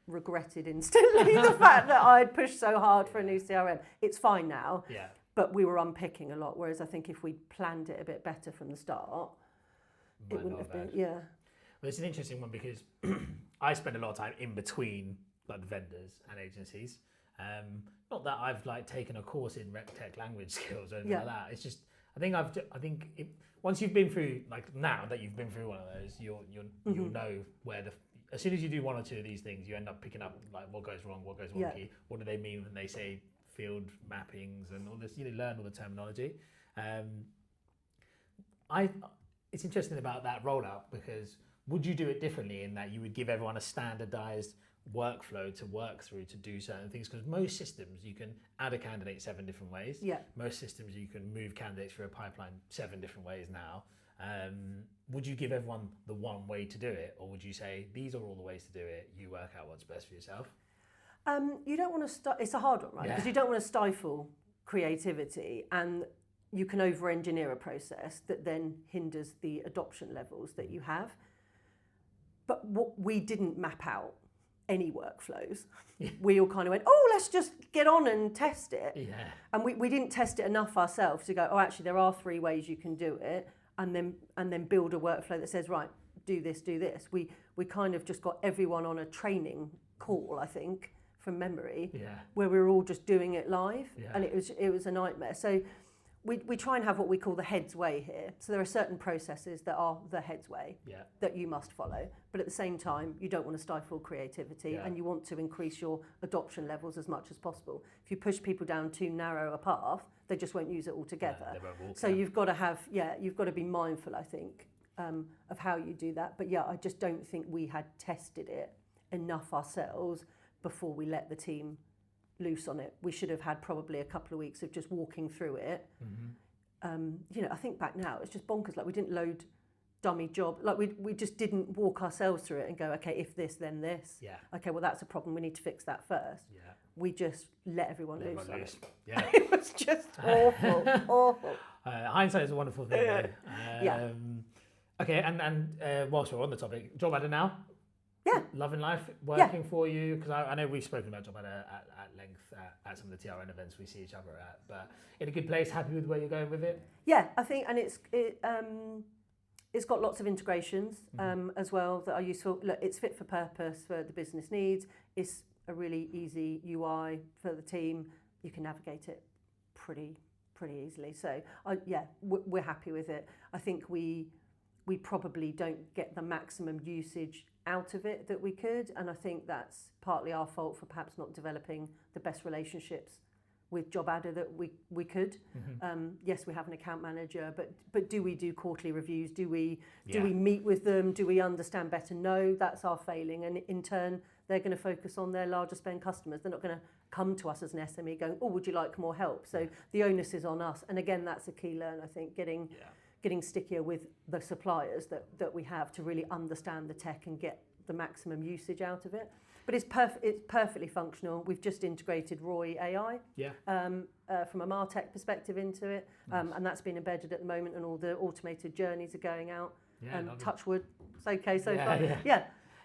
regretted instantly the fact that I'd pushed so hard for a new CRM. It's fine now. Yeah. But we were unpicking a lot. Whereas I think if we'd planned it a bit better from the start, it wouldn't have been. Yeah. Well, it's an interesting one because I spend a lot of time in between like the vendors and agencies. Not that I've like taken a course in rec tech language skills or anything like that. It's just once you've been through, like now that you've been through one of those, you'll know where as soon as you do one or two of these things, you end up picking up like what goes wrong, what goes wonky, what do they mean when they say field mappings and all this. You learn all the terminology. It's interesting about that rollout because would you do it differently in that you would give everyone a standardized workflow to work through to do certain things? Because most systems you can add a candidate 7 different ways. Yeah. Most systems you can move candidates through a pipeline 7 different ways now. Would you give everyone the one way to do it, or would you say these are all the ways to do it? You work out what's best for yourself. You don't want to it's a hard one, right? Because you don't want to stifle creativity, and you can over-engineer a process that then hinders the adoption levels that you have. But we didn't map out any workflows. Yeah. We all kind of went, let's just get on and test it. Yeah. And we didn't test it enough ourselves to go, actually there are 3 ways you can do it, and then build a workflow that says, right, do this. We kind of just got everyone on a training call, I think, from memory, where we were all just doing it live, and it was a nightmare. So we try and have what we call the heads way here. So there are certain processes that are the heads way that you must follow, but at the same time you don't want to stifle creativity, and you want to increase your adoption levels as much as possible. If you push people down too narrow a path, they just won't use it altogether. You've got to be mindful, I think, of how you do that. But I just don't think we had tested it enough ourselves before we let the team loose on it. We should have had probably a couple of weeks of just walking through it. I think back now, it's just bonkers. Like we didn't load dummy job. Like we just didn't walk ourselves through it and go, okay, if this, then this. Yeah. Okay, well that's a problem. We need to fix that first. Yeah. We just let everyone loose on it. Yeah. It was just awful. Hindsight is a wonderful thing. Okay, and whilst we're on the topic, job adder now. Yeah. Loving life, working for you, because I know we've spoken about job adder at length at some of the TRN events we see each other at, but in a good place, happy with where you're going with it? Yeah, I think, and it's got lots of integrations as well that are useful. Look, it's fit for purpose for the business needs. It's a really easy UI for the team. You can navigate it pretty pretty easily. So we're happy with it. I think we probably don't get the maximum usage out of it that we could, and I think that's partly our fault for perhaps not developing the best relationships with Job Adder that we could. Yes, we have an account manager, but do we do quarterly reviews? Do we meet with them? Do we understand better? No, that's our failing, and in turn they're going to focus on their larger spend customers. They're not going to come to us as an SME going, oh, would you like more help? So the onus is on us, and again, that's a key learn, I think, getting stickier with the suppliers that we have to really understand the tech and get the maximum usage out of it. But it's perfectly functional. We've just integrated Roy AI from a MarTech perspective into it, and that's been embedded at the moment, and all the automated journeys are going out. Touch wood, it's okay so far.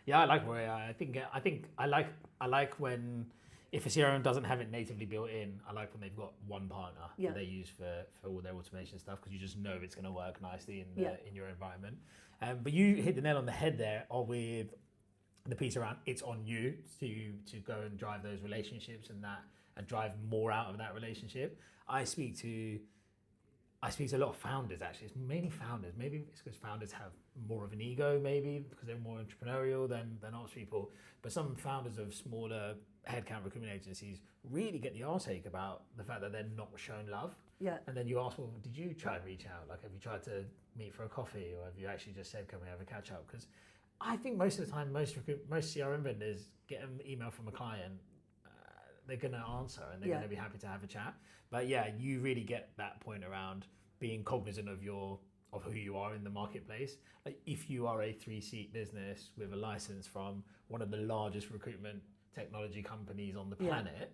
Yeah, I like Roy AI. I think I like when, if a CRM doesn't have it natively built in, I like when they've got one partner that they use for all their automation stuff, because you just know it's going to work nicely in your environment. But you hit the nail on the head there with the piece around it's on you to go and drive those relationships and drive more out of that relationship. I speak to a lot of founders, actually. It's mainly founders. Maybe it's because founders have more of an ego, maybe because they're more entrepreneurial than ops people. But some founders of smaller headcount recruitment agencies really get the arse-ache about the fact that they're not shown love. Yeah. And then you ask, well, did you try and reach out? Like, have you tried to meet for a coffee, or have you actually just said, can we have a catch up? Because I think most of the time, most CRM vendors get an email from a client, they're going to answer and they're going to be happy to have a chat. But you really get that point around being cognizant of who you are in the marketplace. Like, if you are a 3-seat business with a license from one of the largest recruitment technology companies on the planet,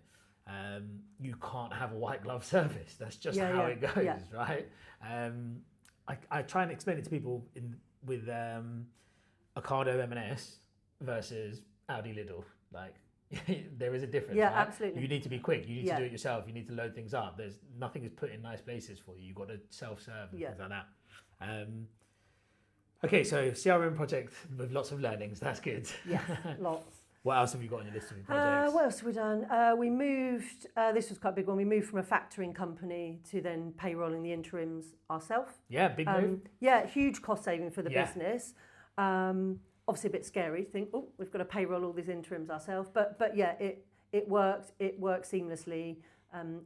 you can't have a white glove service. That's just how it goes, right? I try and explain it to people with Ocado M&S versus Audi Lidl. Like, there is a difference. Yeah, right? absolutely. You need to be quick. You need to do it yourself. You need to load things up. There's nothing is put in nice places for you. You've got to self-serve and things like that. Okay, so CRM project with lots of learnings. That's good. Yeah, lots. What else have you got on your list of projects? What else have we done? We moved, this was quite a big one, we moved from a factoring company to then payrolling the interims ourselves. Yeah, big move. Yeah, huge cost saving for the business. Obviously a bit scary to think, oh, we've got to payroll all these interims ourselves. But it worked seamlessly.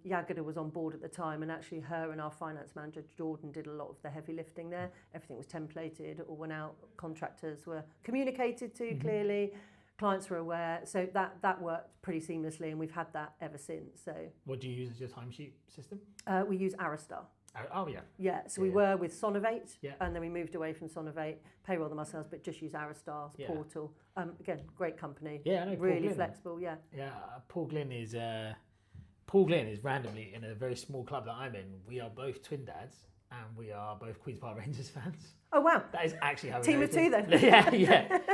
Yagada was on board at the time, and actually her and our finance manager, Jordan, did a lot of the heavy lifting there. Everything was templated, it all went out, contractors were communicated to clearly. Clients were aware, so that worked pretty seamlessly, and we've had that ever since. So, what do you use as your timesheet system? We use Aristar. Oh yeah. Yeah, so we were with Sonovate, and then we moved away from Sonovate, payroll them ourselves, but just use Aristar's portal. Again, great company. Yeah, I know, really flexible. Yeah. Yeah, Paul Glynn is randomly in a very small club that I'm in. We are both twin dads, and we are both Queen's Park Rangers fans. Oh wow! That is actually how we team of two then. yeah.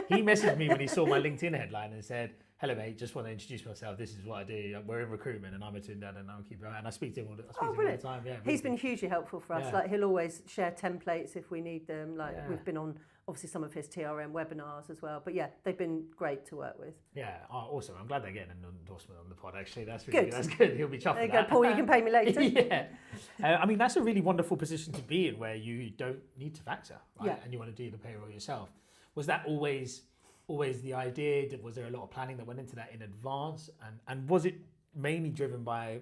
He messaged me when he saw my LinkedIn headline and said, "Hello mate, just want to introduce myself. This is what I do. We're in recruitment, and I'm a twin dad, and I'll keep it." And I speak to him all the time. Yeah, he's been hugely helpful for us. Like, he'll always share templates if we need them. Like, we've been on obviously some of his TRM webinars as well. But they've been great to work with. Yeah, awesome. I'm glad they're getting an endorsement on the pod. Actually, that's really good. That's good. He'll be chuffed. There you go, Paul. You can pay me later. Yeah. I mean, that's a really wonderful position to be in, where you don't need to factor, right? And you want to do the payroll yourself. Was that always the idea? Was there a lot of planning that went into that in advance? And was it mainly driven by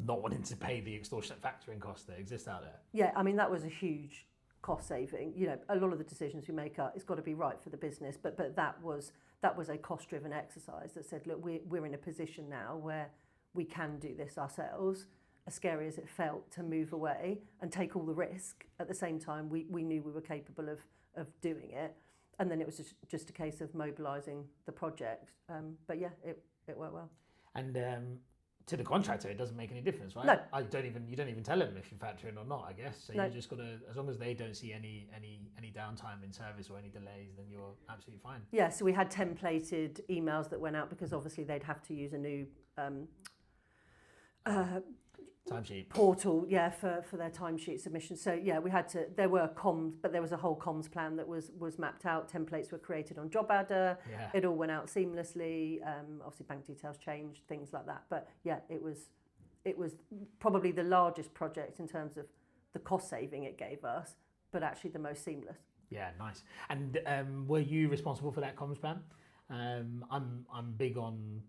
not wanting to pay the extortionate factoring costs that exist out there? Yeah, I mean, that was a huge cost saving. You know, a lot of the decisions we make it's got to be right for the business, but that was a cost driven exercise that said, look, we're in a position now where we can do this ourselves. As scary as it felt to move away and take all the risk, at the same time we knew we were capable of doing it, and then it was just a case of mobilising the project. But it worked well. And to the contractor, it doesn't make any difference, right? No. You don't even tell them if you factor in or not, I guess. So you just got to, as long as they don't see any downtime in service or any delays, then you're absolutely fine. Yeah, so we had templated emails that went out, because obviously they'd have to use a new timesheet portal, for their timesheet submission. So we had to. There were comms, but there was a whole comms plan that was mapped out. Templates were created on Job Adder. Yeah. It all went out seamlessly. Obviously, bank details changed, things like that. But it it was probably the largest project in terms of the cost saving it gave us, but actually the most seamless. Yeah, nice. And were you responsible for that comms plan? I'm big on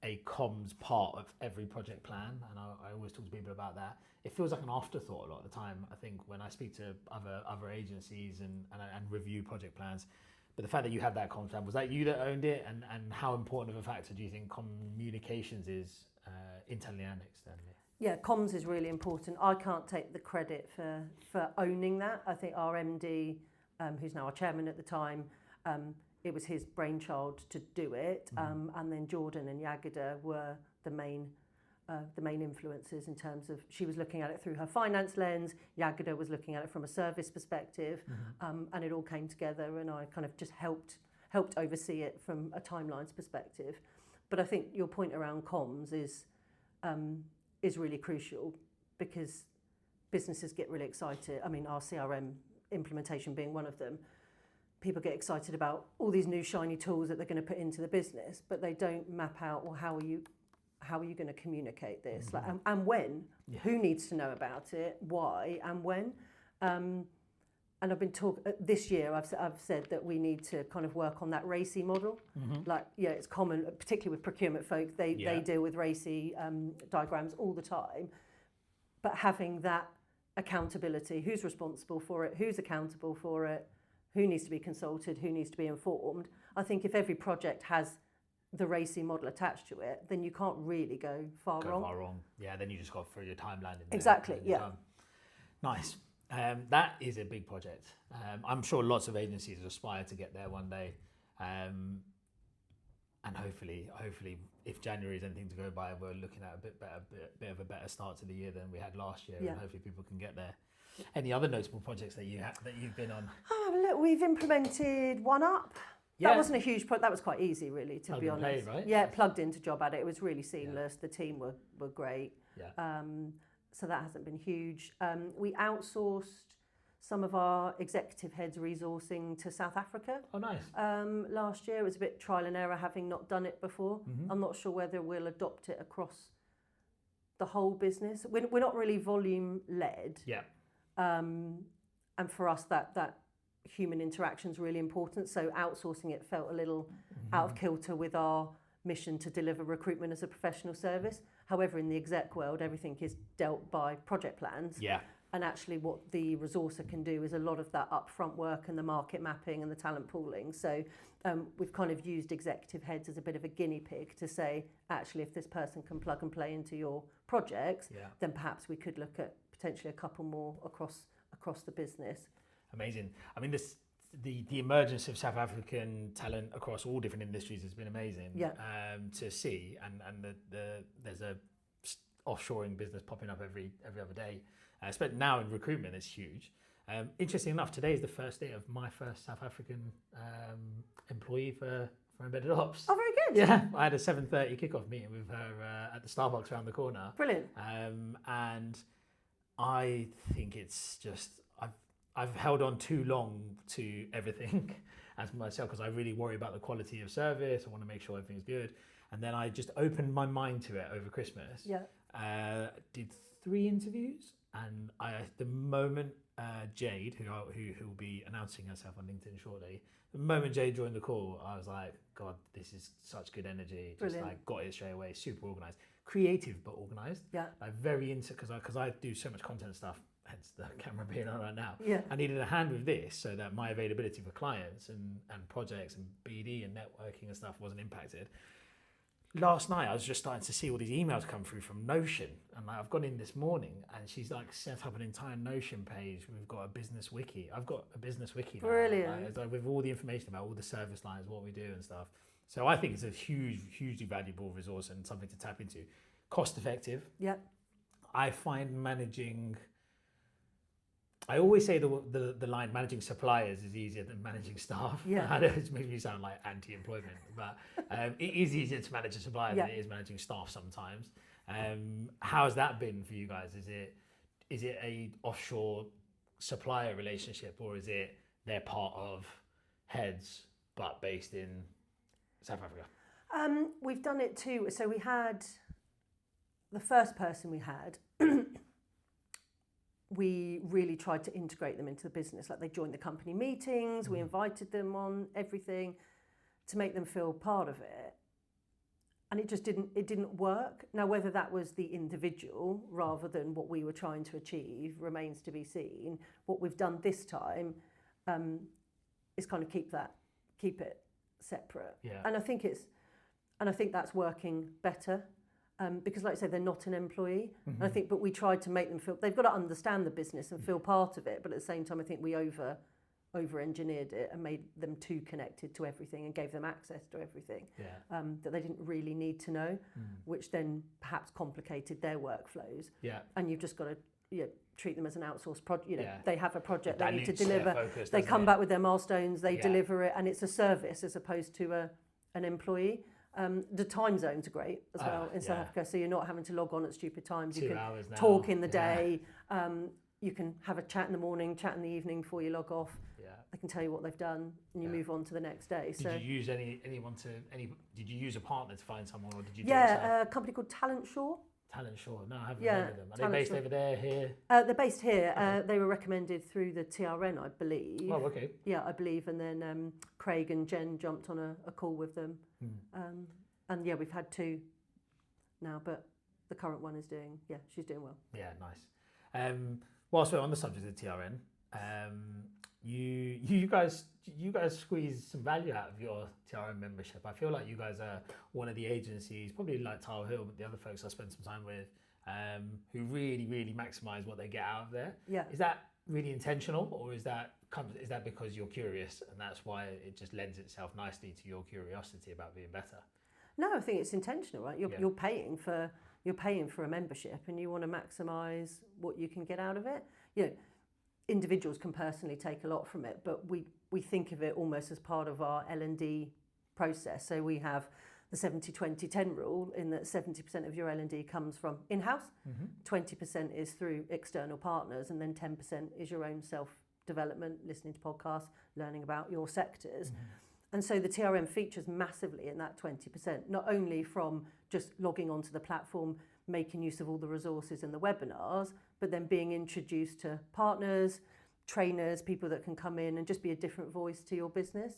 a comms part of every project plan, and I always talk to people about that. It feels like an afterthought a lot of the time, I think, when I speak to other agencies and review project plans. But the fact that you had that comms plan, was that you that owned it? And how important of a factor do you think communications is internally and externally? Yeah, comms is really important. I can't take the credit for owning that. I think our MD, who's now our chairman at the time, it was his brainchild to do it, and then Jordan and Yagida were the main influences in terms of, she was looking at it through her finance lens, Yagida was looking at it from a service perspective, and it all came together, and I kind of just helped oversee it from a timelines perspective. But I think your point around comms is really crucial, because businesses get really excited. I mean, our CRM implementation being one of them, people get excited about all these new shiny tools that they're going to put into the business, but they don't map out, well, how are you going to communicate this, like, and when? Yeah. Who needs to know about it? Why and when? And I've been this year. I've said that we need to kind of work on that RACI model. Like, yeah, it's common, particularly with procurement folk. They deal with RACI diagrams all the time, but having that accountability, who's responsible for it, who's accountable for it, who needs to be consulted, who needs to be informed. I think if every project has the RACI model attached to it, then you can't really go far wrong. Yeah, then you just got to throw your timeline in there. Exactly, yeah. Nice. That is a big project. I'm sure lots of agencies aspire to get there one day. And hopefully, if January is anything to go by, we're looking at a bit of a better start to the year than we had last year, and hopefully people can get there. Any other notable projects that you've been on? Look, we've implemented One Up. That wasn't a huge project. That was quite easy, really, to be honest. Play, right? Yeah, plugged into Job Addict. It was really seamless. The team were great. Yeah. So that hasn't been huge. We outsourced some of our executive heads resourcing to South Africa. Oh, nice. Last year. It was a bit trial and error, having not done it before. I'm not sure whether we'll adopt it across the whole business. We're not really volume led. Yeah. And for us, that human interaction is really important. So outsourcing it felt a little out of kilter with our mission to deliver recruitment as a professional service. However, in the exec world, everything is dealt by project plans. Yeah. And actually what the resourcer can do is a lot of that upfront work and the market mapping and the talent pooling. So we've kind of used executive heads as a bit of a guinea pig to say, actually, if this person can plug and play into your projects, then perhaps we could look at potentially a couple more across the business. Amazing. I mean, the emergence of South African talent across all different industries has been amazing to see, and there's a offshoring business popping up every other day. But now in recruitment, it's huge. Interesting enough, today is the first day of my first South African employee for Embedded Ops. Oh, very good. Yeah, I had a 7:30 kickoff meeting with her at the Starbucks around the corner. Brilliant. And I think it's just, I've held on too long to everything as myself, because I really worry about the quality of service. I want to make sure everything's good. And then I just opened my mind to it over Christmas. Yeah. Did 3 interviews, and the moment Jade, who will be announcing herself on LinkedIn shortly, the moment Jade joined the call, I was like, God, this is such good energy. Brilliant. Just like got it straight away. Super organised, creative but organised. Yeah. Like very into, because I do so much content stuff. Hence the camera being on right now. Yeah. I needed a hand with this so that my availability for clients and projects and BD and networking and stuff wasn't impacted. Last night, I was just starting to see all these emails come through from Notion, and I've gone in this morning, and she's like set up an entire Notion page. We've got a business wiki. I've got a business wiki now. Brilliant. Like with all the information about all the service lines, what we do and stuff. So I think it's a hugely valuable resource and something to tap into. Cost effective. Yeah. I find managing, I always say the line managing suppliers is easier than managing staff. Yeah. I know it makes me sound like anti-employment, but it is easier to manage a supplier than it is managing staff sometimes. How has that been for you guys? Is it a offshore supplier relationship, or is it they're part of heads but based in South Africa? We've done it too. So we had the first person we had, we really tried to integrate them into the business. Like they joined the company meetings, we invited them on everything to make them feel part of it. And it just didn't work. Now, whether that was the individual rather than what we were trying to achieve remains to be seen. What we've done this time is kind of keep it separate. Yeah. And I think that's working better. Because like I say, they're not an employee. And I think, but we tried to make them feel, they've got to understand the business and feel part of it. But at the same time, I think we over-engineered it and made them too connected to everything and gave them access to everything that they didn't really need to know, which then perhaps complicated their workflows. Yeah. And you've just got to treat them as an outsourced project. They have a project That they need to dilutes their deliver. focus, They come doesn't back with their milestones, they deliver it, and it's a service as opposed to an employee. The time zones are great as well in South Africa, so you're not having to log on at stupid times. You 2 can hours now. talk in the day. You can have a chat in the morning, chat in the evening before you log off. Yeah. They can tell you what they've done, and you move on to the next day. Did you use Did you use a partner to find someone, or did you do it yourself? A company called Talent Shore. Talent Shore. No, I haven't heard of them. Are they based over there, here? They're based here. They were recommended through the TRN, I believe. Oh, okay. Yeah, I believe. And then Craig and Jen jumped on a call with them. And yeah, we've had 2 now, but the current one is she's doing well. Yeah, nice. Whilst we're on the subject of TRN, you guys squeeze some value out of your TRN membership. I feel like you guys are one of the agencies, probably like Tile Hill, but the other folks I spent some time with, who really, really maximise what they get out of there. Yeah. Is that really intentional, or is that because you're curious and that's why it just lends itself nicely to your curiosity about being better? No, I think it's intentional, right? You're paying for a membership, and you want to maximise what you can get out of it. Individuals can personally take a lot from it, but we think of it almost as part of our L&D process. So we have the 70-20-10 rule, in that 70% of your L&D comes from in-house, 20% is through external partners, and then 10% is your own self-development, listening to podcasts, learning about your sectors. And so the TRM features massively in that 20%, not only from just logging onto the platform, making use of all the resources and the webinars, but then being introduced to partners, trainers, people that can come in and just be a different voice to your business.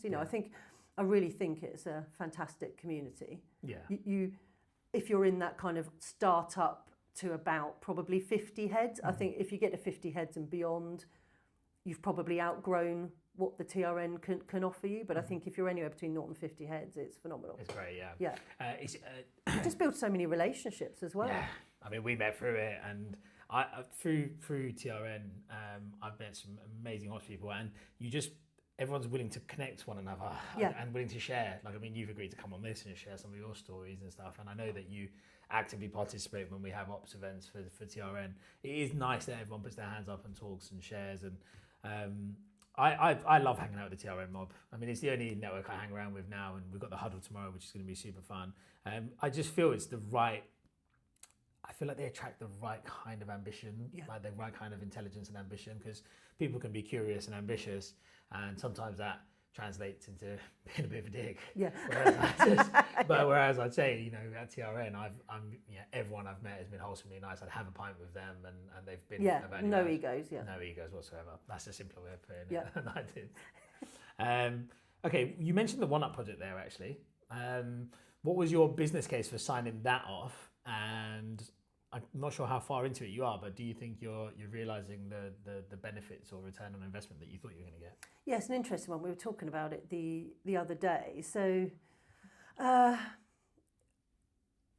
I really think it's a fantastic community. Yeah. If you're in that kind of startup to about probably 50 heads, I think if you get to 50 heads and beyond, you've probably outgrown what the TRN can offer you. But I think if you're anywhere between 0 and 50 heads, it's phenomenal. It's great, yeah. You just build so many relationships as well. Yeah, I mean, we met through it, and I through TRN, I've met some amazing ops people, and everyone's willing to connect to one another and willing to share. Like, I mean, you've agreed to come on this and share some of your stories and stuff, and I know that you actively participate when we have ops events for TRN. It is nice that everyone puts their hands up and talks and shares, and I love hanging out with the TRN mob. I mean, it's the only network I hang around with now, and we've got the huddle tomorrow, which is going to be super fun. I just feel it's I feel like they attract the right kind of ambition, like the right kind of intelligence and ambition, because people can be curious and ambitious, and sometimes that translates into being a bit of a dick. Yeah. Whereas I'd say, at TRN, everyone I've met has been wholesomely nice. I'd have a pint with them, and they've been no egos. No egos whatsoever. That's a simpler way of putting it than I did. Okay, you mentioned the One Up project there, actually. What was your business case for signing that off? And I'm not sure how far into it you are, but do you think you're realising the benefits or return on investment that you thought you were going to get? Yeah, it's an interesting one. We were talking about it the other day. So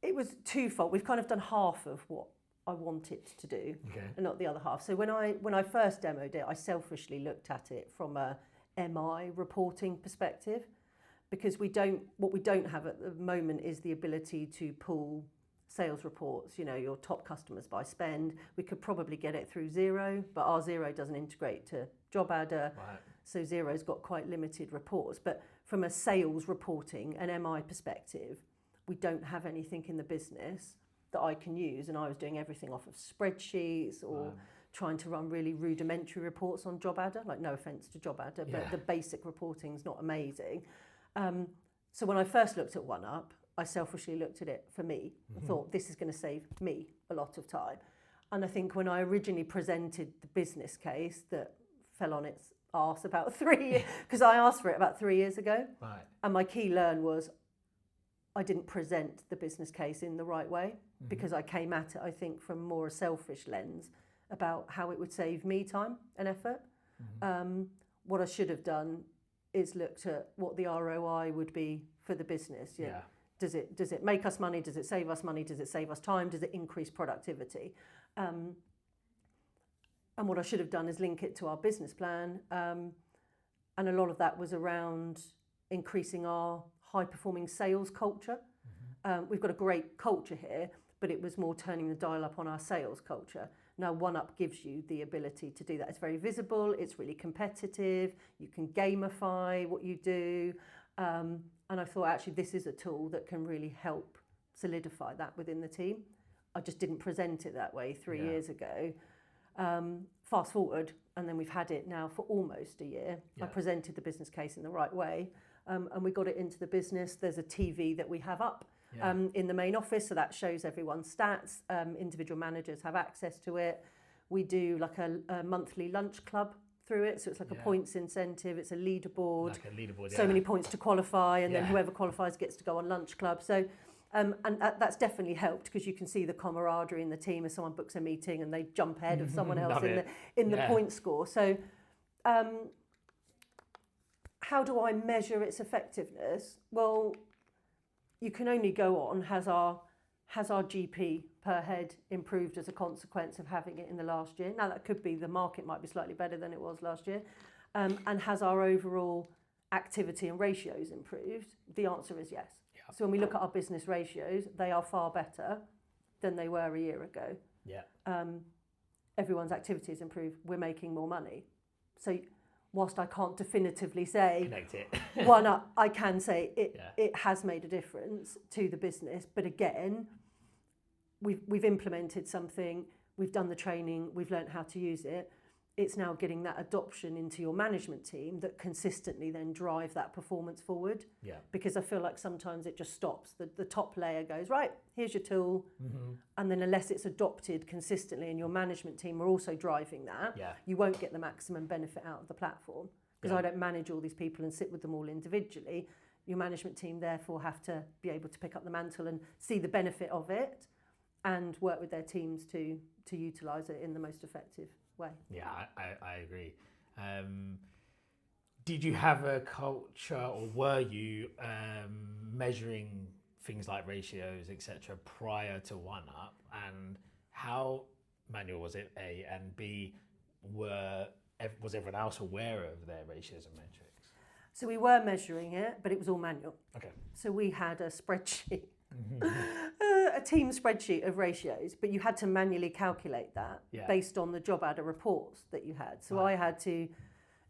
it was twofold. We've kind of done half of what I wanted to do, and not the other half. So when I first demoed it, I selfishly looked at it from a MI reporting perspective, because what we don't have at the moment is the ability to pull sales reports, your top customers by spend. We could probably get it through Xero, but our Xero doesn't integrate to Job Adder. Right. So Xero's got quite limited reports. But from a sales reporting and MI perspective, we don't have anything in the business that I can use. And I was doing everything off of spreadsheets or trying to run really rudimentary reports on Job Adder. Like, no offence to Job Adder, but the basic reporting's not amazing. So when I first looked at One Up, I selfishly looked at it for me and thought, this is going to save me a lot of time. And I think when I originally presented the business case that fell on its arse about 3 years, because I asked for it about 3 years ago. Right. And my key learn was I didn't present the business case in the right way because I came at it, I think, from more a selfish lens about how it would save me time and effort. What I should have done is looked at what the ROI would be for the business. Yeah. Does it make us money? Does it save us money? Does it save us time? Does it increase productivity? And what I should have done is link it to our business plan. And a lot of that was around increasing our high-performing sales culture. We've got a great culture here, but it was more turning the dial up on our sales culture. Now, OneUp gives you the ability to do that. It's very visible. It's really competitive. You can gamify what you do. And I thought, actually, this is a tool that can really help solidify that within the team. I just didn't present it that way 3 years ago. Fast forward, and then we've had it now for almost a year. I presented the business case in the right way, and we got it into the business. There's a TV that we have up in the main office, so that shows everyone's stats. Individual managers have access to it. We do like a monthly lunch club through it, so it's like a points incentive. It's a leaderboard. Like a leaderboard, so many points to qualify, and then whoever qualifies gets to go on lunch club. So. And that's definitely helped because you can see the camaraderie in the team as someone books a meeting and they jump ahead of someone else in the point score. So how do I measure its effectiveness? Well, you can only go on, has our GP per head improved as a consequence of having it in the last year? Now, that could be the market might be slightly better than it was last year. And has our overall activity and ratios improved? The answer is yes. So when we look at our business ratios, they are far better than they were a year ago. Everyone's activity has improved. We're making more money. So whilst I can't definitively say connect it, I can say it has made a difference to the business. But again, we've implemented something. We've done the training. We've learned how to use it. It's now getting that adoption into your management team that consistently then drive that performance forward. Because I feel like sometimes it just stops. The top layer goes, right, here's your tool. And then unless it's adopted consistently and your management team are also driving that, you won't get the maximum benefit out of the platform. Because I don't manage all these people and sit with them all individually. Your management team therefore have to be able to pick up the mantle and see the benefit of it and work with their teams to utilise it in the most effective way. Yeah, I agree. Did you have a culture, or were you measuring things like ratios, etc., prior to OneUp? And how manual was it? A, and B, was everyone else aware of their ratios and metrics? So we were measuring it, but it was all manual. Okay. So we had a spreadsheet. A team spreadsheet of ratios, but you had to manually calculate that based on the job adder reports that you had. So I had to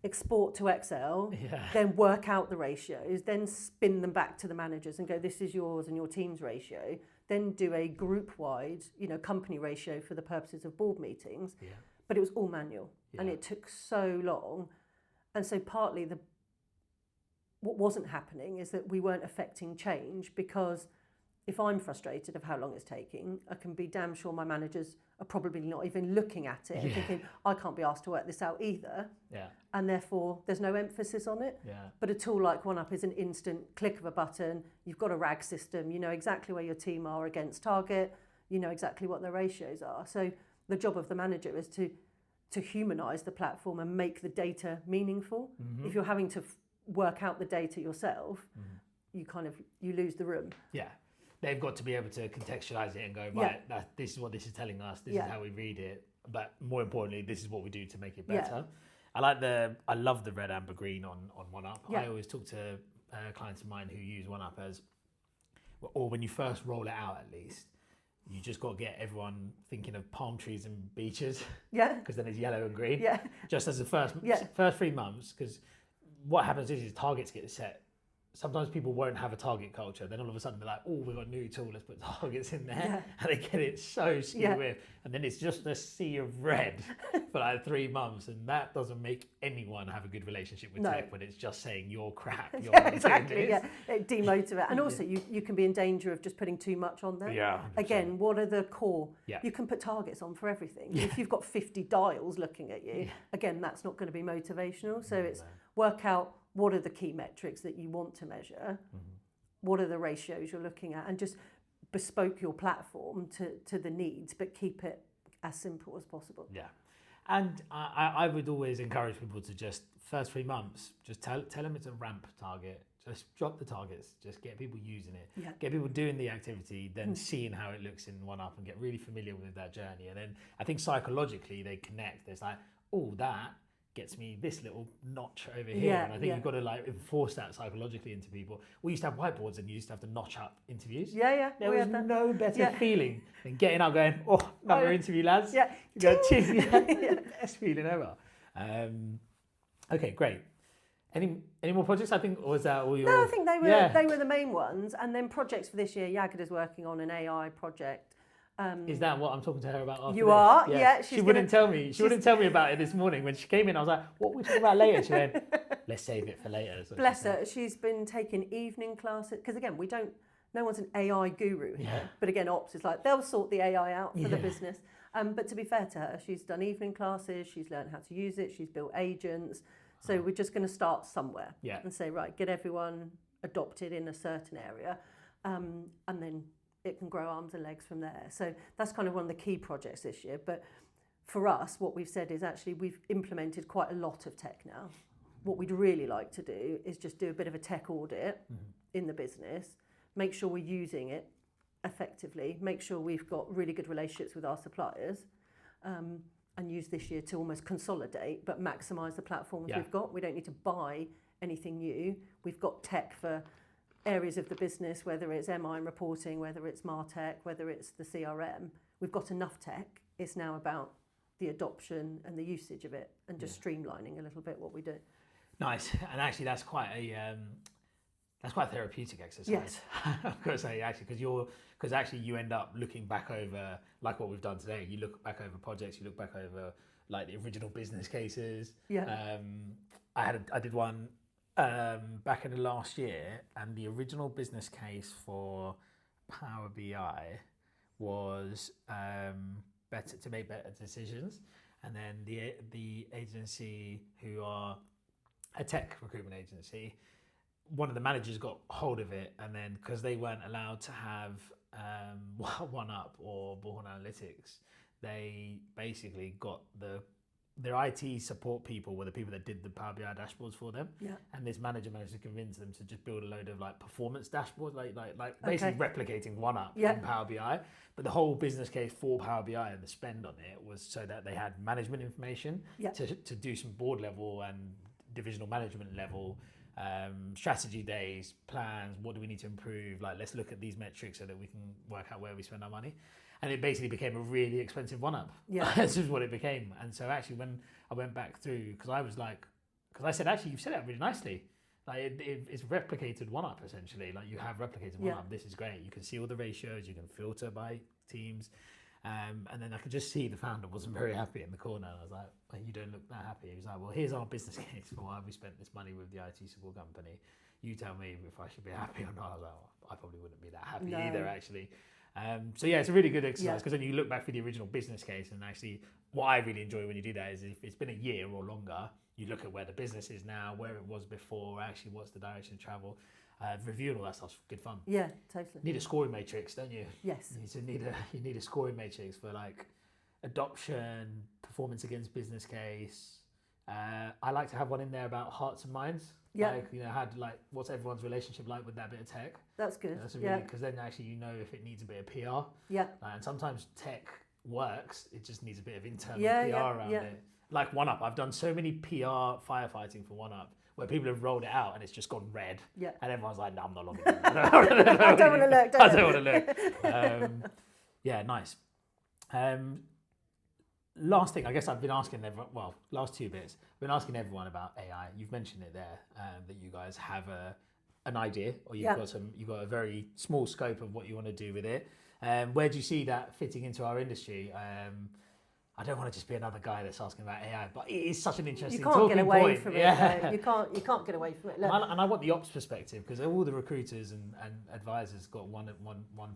export to Excel, then work out the ratios, then spin them back to the managers and go, this is yours and your team's ratio, then do a group-wide, company ratio for the purposes of board meetings. But it was all manual and it took so long. And so partly what wasn't happening is that we weren't affecting change, because if I'm frustrated of how long it's taking, I can be damn sure my managers are probably not even looking at it and thinking, I can't be asked to work this out either. And therefore, there's no emphasis on it. But a tool like OneUp is an instant click of a button. You've got a RAG system. You know exactly where your team are against target. You know exactly what their ratios are. So the job of the manager is to humanise the platform and make the data meaningful. If you're having to work out the data yourself, you lose the room. They've got to be able to contextualize it and go, right, this is what this is telling us, this is how we read it, but more importantly, this is what we do to make it better. I love the red, amber, green on OneUp. I always talk to clients of mine who use OneUp as, or when you first roll it out at least, you just got to get everyone thinking of palm trees and beaches. Because then it's yellow and green. Just as the first 3 months, because what happens is targets get set sometimes people won't have a target culture. Then all of a sudden they're like, oh, we've got a new tool, let's put targets in there. And they get it so skewed with. And then it's just a sea of red for like 3 months. And that doesn't make anyone have a good relationship with tech when it's just saying you're crap. You're Exactly, it demotivates. And also you can be in danger of just putting too much on there. 100%. Again, what are the core? You can put targets on for everything. If you've got 50 dials looking at you, again, that's not going to be motivational. So it's work out what are the key metrics that you want to measure, what are the ratios you're looking at, and just bespoke your platform to the needs, but keep it as simple as possible. Yeah. And I would always encourage people to just, first 3 months, just tell them it's a ramp target. Just drop the targets, just get people using it, get people doing the activity, then seeing how it looks in OneUp and get really familiar with that journey. And then I think psychologically they connect. There's like, oh, that gets me this little notch over here. And I think you've got to like enforce that psychologically into people. We used to have whiteboards and you used to have to notch up interviews. There was no better feeling than getting up going, oh, another interview, lads. You go, cheers. Best feeling ever. Okay, great. Any more projects? I think, or was that all your... No, I think they were the main ones. And then projects for this year, Yagada's working on an AI project. Is that what I'm talking to her about after You this? are, yeah. She wouldn't tell me. She wouldn't tell me about it this morning. When she came in, I was like, what are we talking about later? She went, let's save it for later. Bless her. She's been taking evening classes. Because again, no one's an AI guru here. But again, ops is like, they'll sort the AI out for the business. But to be fair to her, she's done evening classes. She's learned how to use it. She's built agents. So we're just going to start somewhere and say, right, get everyone adopted in a certain area. And then it can grow arms and legs from there. So that's kind of one of the key projects this year. But for us, what we've said is actually we've implemented quite a lot of tech now. What we'd really like to do is just do a bit of a tech audit in the business, make sure we're using it effectively, make sure we've got really good relationships with our suppliers, and use this year to almost consolidate but maximise the platforms we've got. We don't need to buy anything new. We've got tech for areas of the business, whether it's MI and reporting, whether it's MarTech, whether it's the CRM. We've got enough tech. It's now about the adoption and the usage of it and just streamlining a little bit what we do. Nice. And actually that's quite a therapeutic exercise. Yes. I've got to say, actually, because actually you end up looking back over, like what we've done today, you look back over projects, you look back over like the original business cases. I did one back in the last year, and the original business case for Power BI was to make better decisions, and then the agency, who are a tech recruitment agency, one of the managers got hold of it, and then because they weren't allowed to have OneUp or Bullhorn Analytics, they basically got their IT support people were the people that did the Power BI dashboards for them. And this manager managed to convince them to just build a load of like performance dashboards, like basically replicating OneUp in Power BI. But the whole business case for Power BI and the spend on it was so that they had management information to do some board level and divisional management level strategy days, plans, what do we need to improve, like let's look at these metrics so that we can work out where we spend our money. And it basically became a really expensive OneUp. This is what it became. And so actually when I went back through, because I said, actually, you've set it up really nicely. Like it's replicated OneUp essentially. Like you have replicated OneUp. This is great. You can see all the ratios. You can filter by teams. And then I could just see the founder wasn't very happy in the corner. And I was like, well, you don't look that happy. He was like, well, here's our business case for why we spent this money with the IT support company. You tell me if I should be happy or not. I was like, well, I probably wouldn't be that happy either, actually. So yeah, it's a really good exercise because then you look back through the original business case, and actually what I really enjoy when you do that is if it's been a year or longer, you look at where the business is now, where it was before, actually what's the direction of travel. Reviewing all that stuff's good fun. Yeah, totally. Need a scoring matrix, don't you? Yes. You need a scoring matrix for like adoption, performance against business case. I like to have one in there about hearts and minds. Like, what's everyone's relationship like with that bit of tech? That's good. That's really, because then actually you know if it needs a bit of PR. And sometimes tech works, it just needs a bit of internal PR around it. Like OneUp, I've done so many PR firefighting for OneUp where people have rolled it out and it's just gone red. And everyone's like, no, I'm not logging in. I don't want to look. I don't want to look. Yeah, nice. Last thing, I guess I've been asking everyone, last 2 bits, I've been asking everyone about AI. You've mentioned it there, that you guys have an idea, or you've got a very small scope of what you want to do with it. Where do you see that fitting into our industry? I don't want to just be another guy that's asking about AI, but it is such an interesting talking point. You can't get away from it. Yeah. You can't get away from it. Look. And I want the ops perspective, because all the recruiters and advisors got one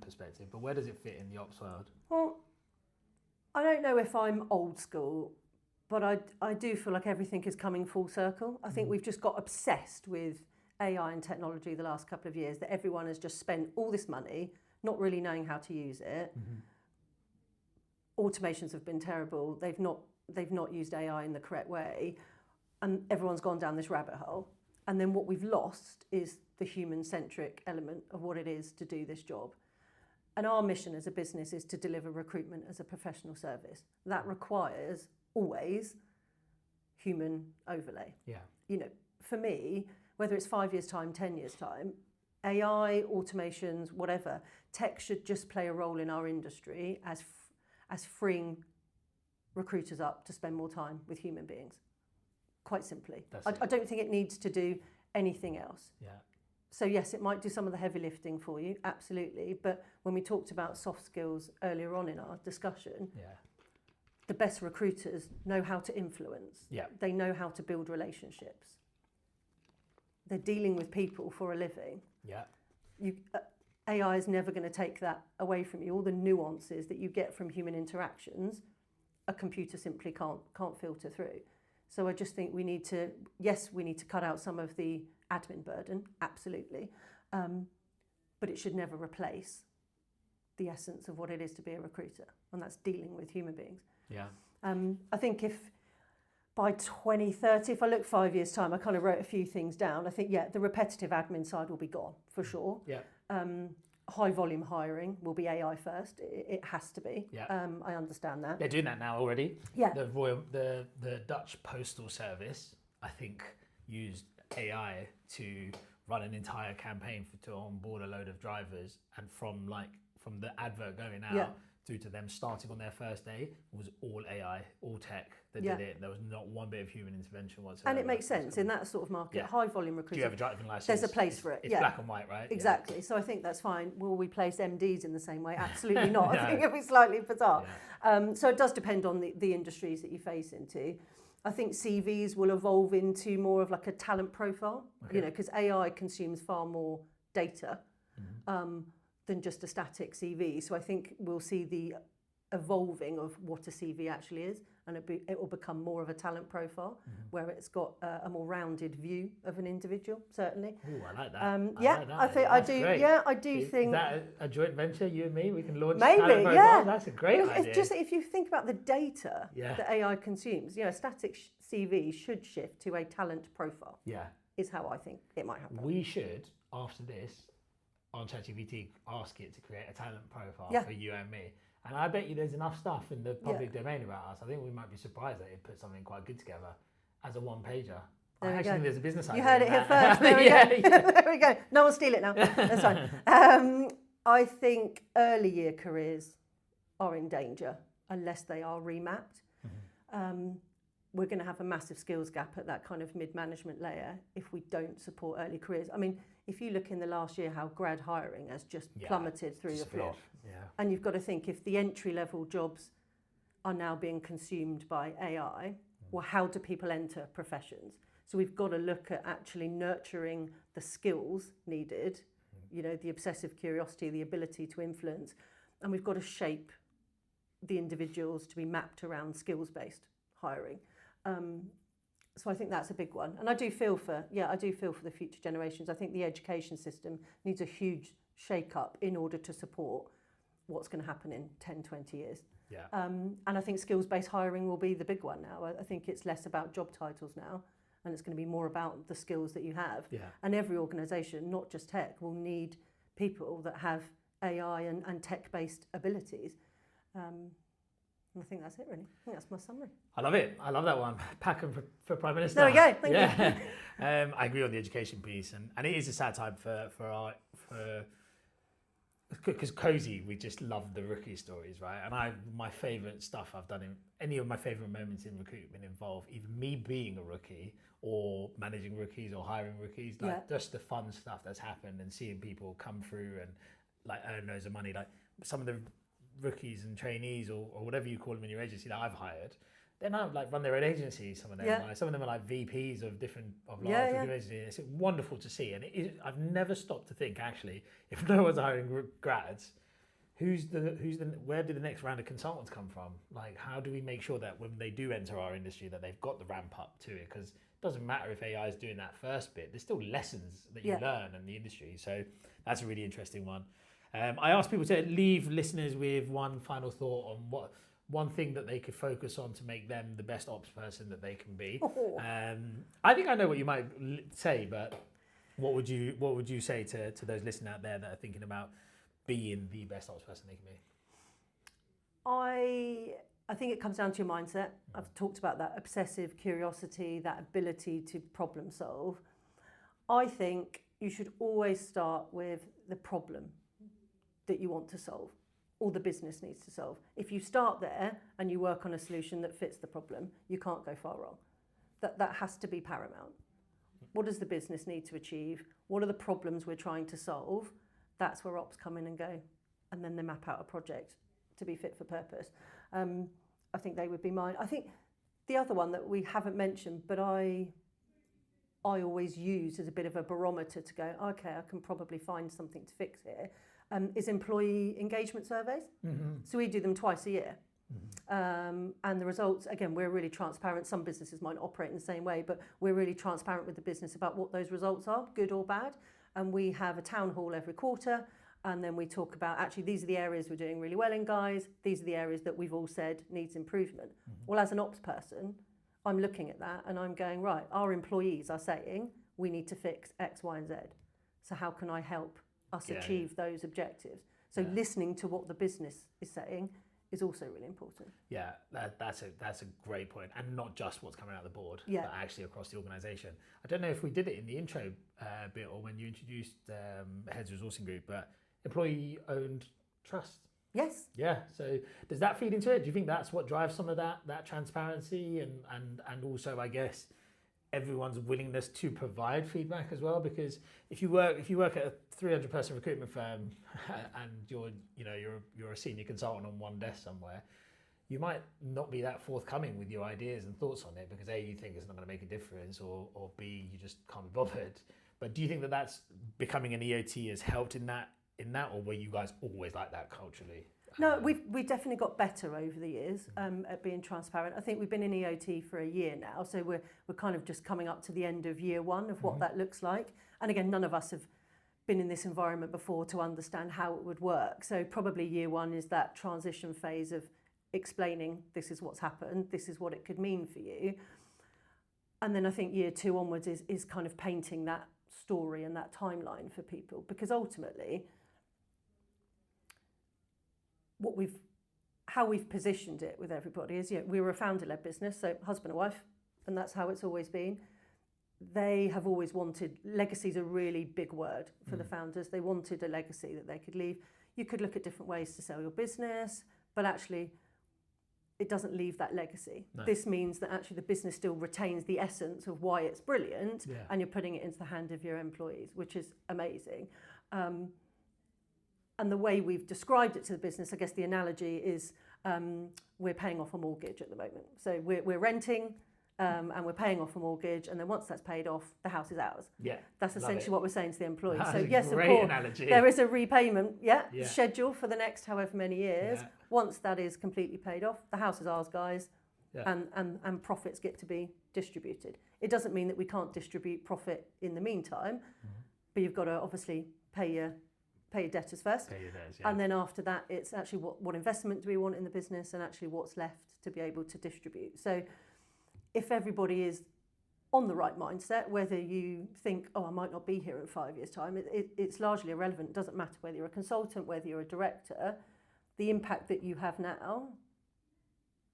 perspective. But where does it fit in the ops world? Well, I don't know if I'm old school, but I do feel like everything is coming full circle. I think we've just got obsessed with AI and technology the last couple of years, that everyone has just spent all this money not really knowing how to use it. Automations have been terrible. They've not used AI in the correct way, and everyone's gone down this rabbit hole. And then what we've lost is the human-centric element of what it is to do this job. And our mission as a business is to deliver recruitment as a professional service. That requires always human overlay. Yeah. You know, for me, whether it's 5 years' time, 10 years' time, AI, automations, whatever, tech should just play a role in our industry as freeing recruiters up to spend more time with human beings. Quite simply. I don't think it needs to do anything else. Yeah. So yes, it might do some of the heavy lifting for you, absolutely. But when we talked about soft skills earlier on in our discussion, the best recruiters know how to influence. Yeah. They know how to build relationships. They're dealing with people for a living. Yeah. AI is never going to take that away from you. All the nuances that you get from human interactions, a computer simply can't filter through. So I just think we need to cut out some of the admin burden, absolutely. But it should never replace the essence of what it is to be a recruiter, and that's dealing with human beings. Yeah. I think if by 2030, if I look 5 years' time, I kind of wrote a few things down. I think, the repetitive admin side will be gone, for sure. Yeah. High volume hiring will be AI first. It has to be. Yeah. I understand that. They're doing that now already. Yeah. The Dutch Postal Service, I think, used AI to run an entire campaign to onboard a load of drivers, and from the advert going out through to them starting on their first day was all AI, all tech that did it. There was not one bit of human intervention whatsoever. And it makes sense in that sort of market, high volume recruitment. Do you have a driving license? There's a place for it. It's black and white, right? Exactly. Yeah. So I think that's fine. Will we place MDs in the same way? Absolutely not. I think it'd be slightly bizarre. Yeah. So it does depend on the industries that you face into. I think CVs will evolve into more of like a talent profile, because AI consumes far more data than just a static CV. So I think we'll see the evolving of what a CV actually is, and it will become more of a talent profile where it's got a more rounded view of an individual, certainly. Oh, I like that. I do think... Is that a joint venture, you and me? We can launch maybe, talent profile? That's a great idea. It's just if you think about the data that AI consumes, a static CV should shift to a talent profile. Yeah. Is how I think it might happen. We should, after this, on ChatGPT, ask it to create a talent profile for you and me. And I bet you there's enough stuff in the public domain about us. I think we might be surprised that it put something quite good together as a one-pager. I actually think there's a business idea. You heard it here first. There we go. There we go. No one steal it now. That's fine. I think early year careers are in danger unless they are remapped. We're going to have a massive skills gap at that kind of mid-management layer if we don't support early careers. I mean, if you look in the last year how grad hiring has just plummeted through the floor. Yeah. And you've got to think, if the entry-level jobs are now being consumed by AI, well, how do people enter professions? So we've got to look at actually nurturing the skills needed, the obsessive curiosity, the ability to influence, and we've got to shape the individuals to be mapped around skills-based hiring. So I think that's a big one. And I do feel for the future generations. I think the education system needs a huge shake-up in order to support what's going to happen in 10, 20 years. Yeah. And I think skills-based hiring will be the big one now. I think it's less about job titles now, and it's going to be more about the skills that you have. Yeah. And every organisation, not just tech, will need people that have AI and tech-based abilities. I think that's it, really. I think that's my summary. I love it. I love that one. Packham for Prime Minister. There we go. Thank you. I agree on the education piece, and it is a sad time for because Cozy, we just love the rookie stories, right? And my favourite stuff I've done in any of my favourite moments in recruitment involve either me being a rookie or managing rookies or hiring rookies, like just the fun stuff that's happened and seeing people come through and like earn loads of money. Like some of the rookies and trainees or whatever you call them in your agency that I've hired, they're now like run their own agencies. Some of them, like, some of them are like VPs of large recruitment agencies. It's wonderful to see, and I've never stopped to think actually, if no one's hiring grads, where do the next round of consultants come from? Like, how do we make sure that when they do enter our industry that they've got the ramp up to it? Because it doesn't matter if AI is doing that first bit. There's still lessons that you learn in the industry. So that's a really interesting one. I asked people to leave listeners with one final thought on one thing that they could focus on to make them the best ops person that they can be. I think I know what you might say, but what would you say to those listening out there that are thinking about being the best ops person they can be? I think it comes down to your mindset. I've talked about that obsessive curiosity, that ability to problem solve. I think you should always start with the problem that you want to solve, or the business needs to solve. If you start there and you work on a solution that fits the problem, you can't go far wrong. That has to be paramount. What does the business need to achieve? What are the problems we're trying to solve? That's where ops come in and go, and then they map out a project to be fit for purpose. I think they would be mine. I think the other one that we haven't mentioned, but I always use as a bit of a barometer to go, okay, I can probably find something to fix here, is employee engagement surveys. So we do them twice a year. And the results, again, we're really transparent. Some businesses might operate in the same way, but we're really transparent with the business about what those results are, good or bad. And we have a town hall every quarter, and then we talk about, actually, these are the areas we're doing really well in, guys. These are the areas that we've all said needs improvement. Well, as an ops person, I'm looking at that and I'm going, right, our employees are saying we need to fix X, Y, and Z. So how can I help us achieve those objectives? So listening to what the business is saying is also really important. Yeah, that's a great point, and not just what's coming out of the board, but actually across the organisation. I don't know if we did it in the intro bit or when you introduced Heads Resourcing Group, but employee-owned trust. Yes. Yeah. So does that feed into it? Do you think that's what drives some of that transparency and also, I guess, everyone's willingness to provide feedback as well? Because if you work at a 300-person recruitment firm and you're a senior consultant on one desk somewhere, you might not be that forthcoming with your ideas and thoughts on it because A, you think it's not going to make a difference, or B, you just can't be bothered. But do you think that that's becoming an EOT has helped in that, or were you guys always like that culturally? No, we've definitely got better over the years at being transparent. I think we've been in EOT for a year now, so we're kind of just coming up to the end of year one of what that looks like. And again, none of us have been in this environment before to understand how it would work. So probably year one is that transition phase of explaining this is what's happened, this is what it could mean for you. And then I think year two onwards is kind of painting that story and that timeline for people, because ultimately how we've positioned it with everybody is, we were a founder-led business, so husband and wife, and that's how it's always been. They have always wanted, legacy is a really big word for the founders. They wanted a legacy that they could leave. You could look at different ways to sell your business, but actually it doesn't leave that legacy. No. This means that actually the business still retains the essence of why it's brilliant, and you're putting it into the hand of your employees, which is amazing. And the way we've described it to the business, I guess the analogy is we're paying off a mortgage at the moment. So we're renting and we're paying off a mortgage, and then once that's paid off, the house is ours. Yeah, that's essentially what we're saying to the employees. So yes, of course, analogy. There is a repayment schedule for the next however many years. Yeah. Once that is completely paid off, the house is ours, guys, and profits get to be distributed. It doesn't mean that we can't distribute profit in the meantime, but you've got to obviously pay your debtors first, and then after that it's actually what investment do we want in the business, and actually what's left to be able to distribute. So if everybody is on the right mindset, whether you think, I might not be here in 5 years' time, it's largely irrelevant. It doesn't matter whether you're a consultant, whether you're a director. The impact that you have now,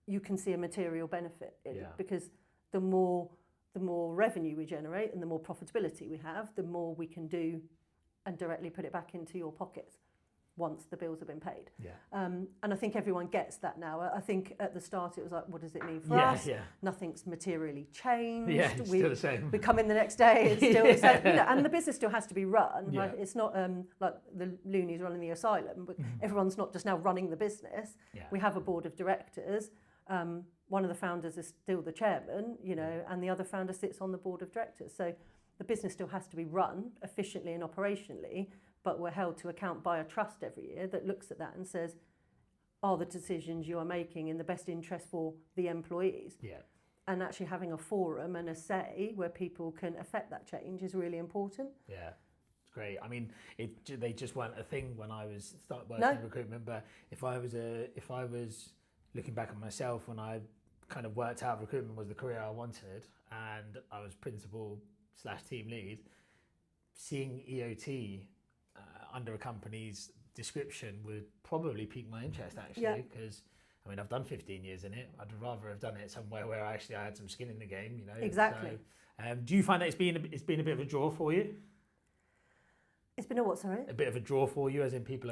you can see a material benefit in, because the more revenue we generate and the more profitability we have, the more we can do and directly put it back into your pockets. once the bills have been paid. Yeah. And I think everyone gets that now. I think at the start it was like, what does it mean for Yeah, us? yeah. Nothing's materially changed. Yeah, it's still the same. We come in the next day, it's still the same. And the business still has to be run. Yeah. Like, it's not like the loonies running the asylum, but everyone's not just now running the business. Yeah. We have a board of directors. One of the founders is still the chairman, and the other founder sits on the board of directors. So the business still has to be run efficiently and operationally, but we're held to account by a trust every year that looks at that and says, are the decisions you are making in the best interest for the employees? Yeah. And actually having a forum and a say where people can affect that change is really important. Yeah. It's great. I mean, they just weren't a thing when I was started working in recruitment, but if I was looking back at myself when I kind of worked out recruitment was the career I wanted and I was principal/team lead, seeing EOT under a company's description would probably pique my interest actually, because I mean I've done 15 years in it. I'd rather have done it somewhere where I had some skin in the game, Exactly. So, do you find that it's been a bit of a draw for you? It's been a what, sorry? A bit of a draw for you, as in people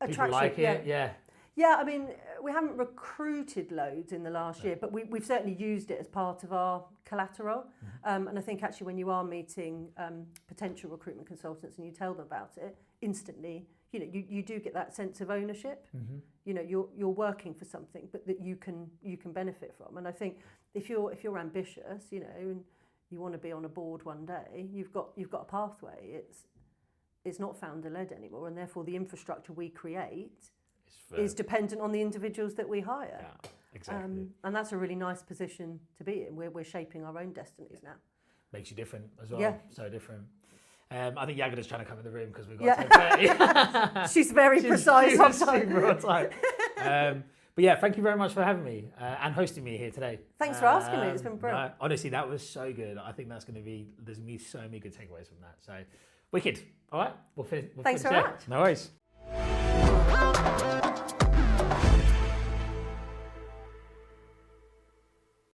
Attraction, like it, yeah. Yeah, I mean, we haven't recruited loads in the last year, but we've certainly used it as part of our collateral. And I think actually when you are meeting potential recruitment consultants and you tell them about it, instantly, you do get that sense of ownership. You're working for something, but that you can benefit from. And I think if you're ambitious, and you want to be on a board one day, you've got a pathway. It's not founder led anymore, and therefore the infrastructure we create is dependent on the individuals that we hire. Yeah, exactly. And that's a really nice position to be in. We're shaping our own destinies now. Makes you different as well. Yeah. So different. I think Yagada's trying to come in the room because we've got 10:30. She's very precise sometimes. Super on time. But yeah, thank you very much for having me and hosting me here today. Thanks for asking me. It's been brilliant. Honestly, that was so good. I think there's going to be so many good takeaways from that. So wicked. All right, we'll finish. Thanks so much. No worries.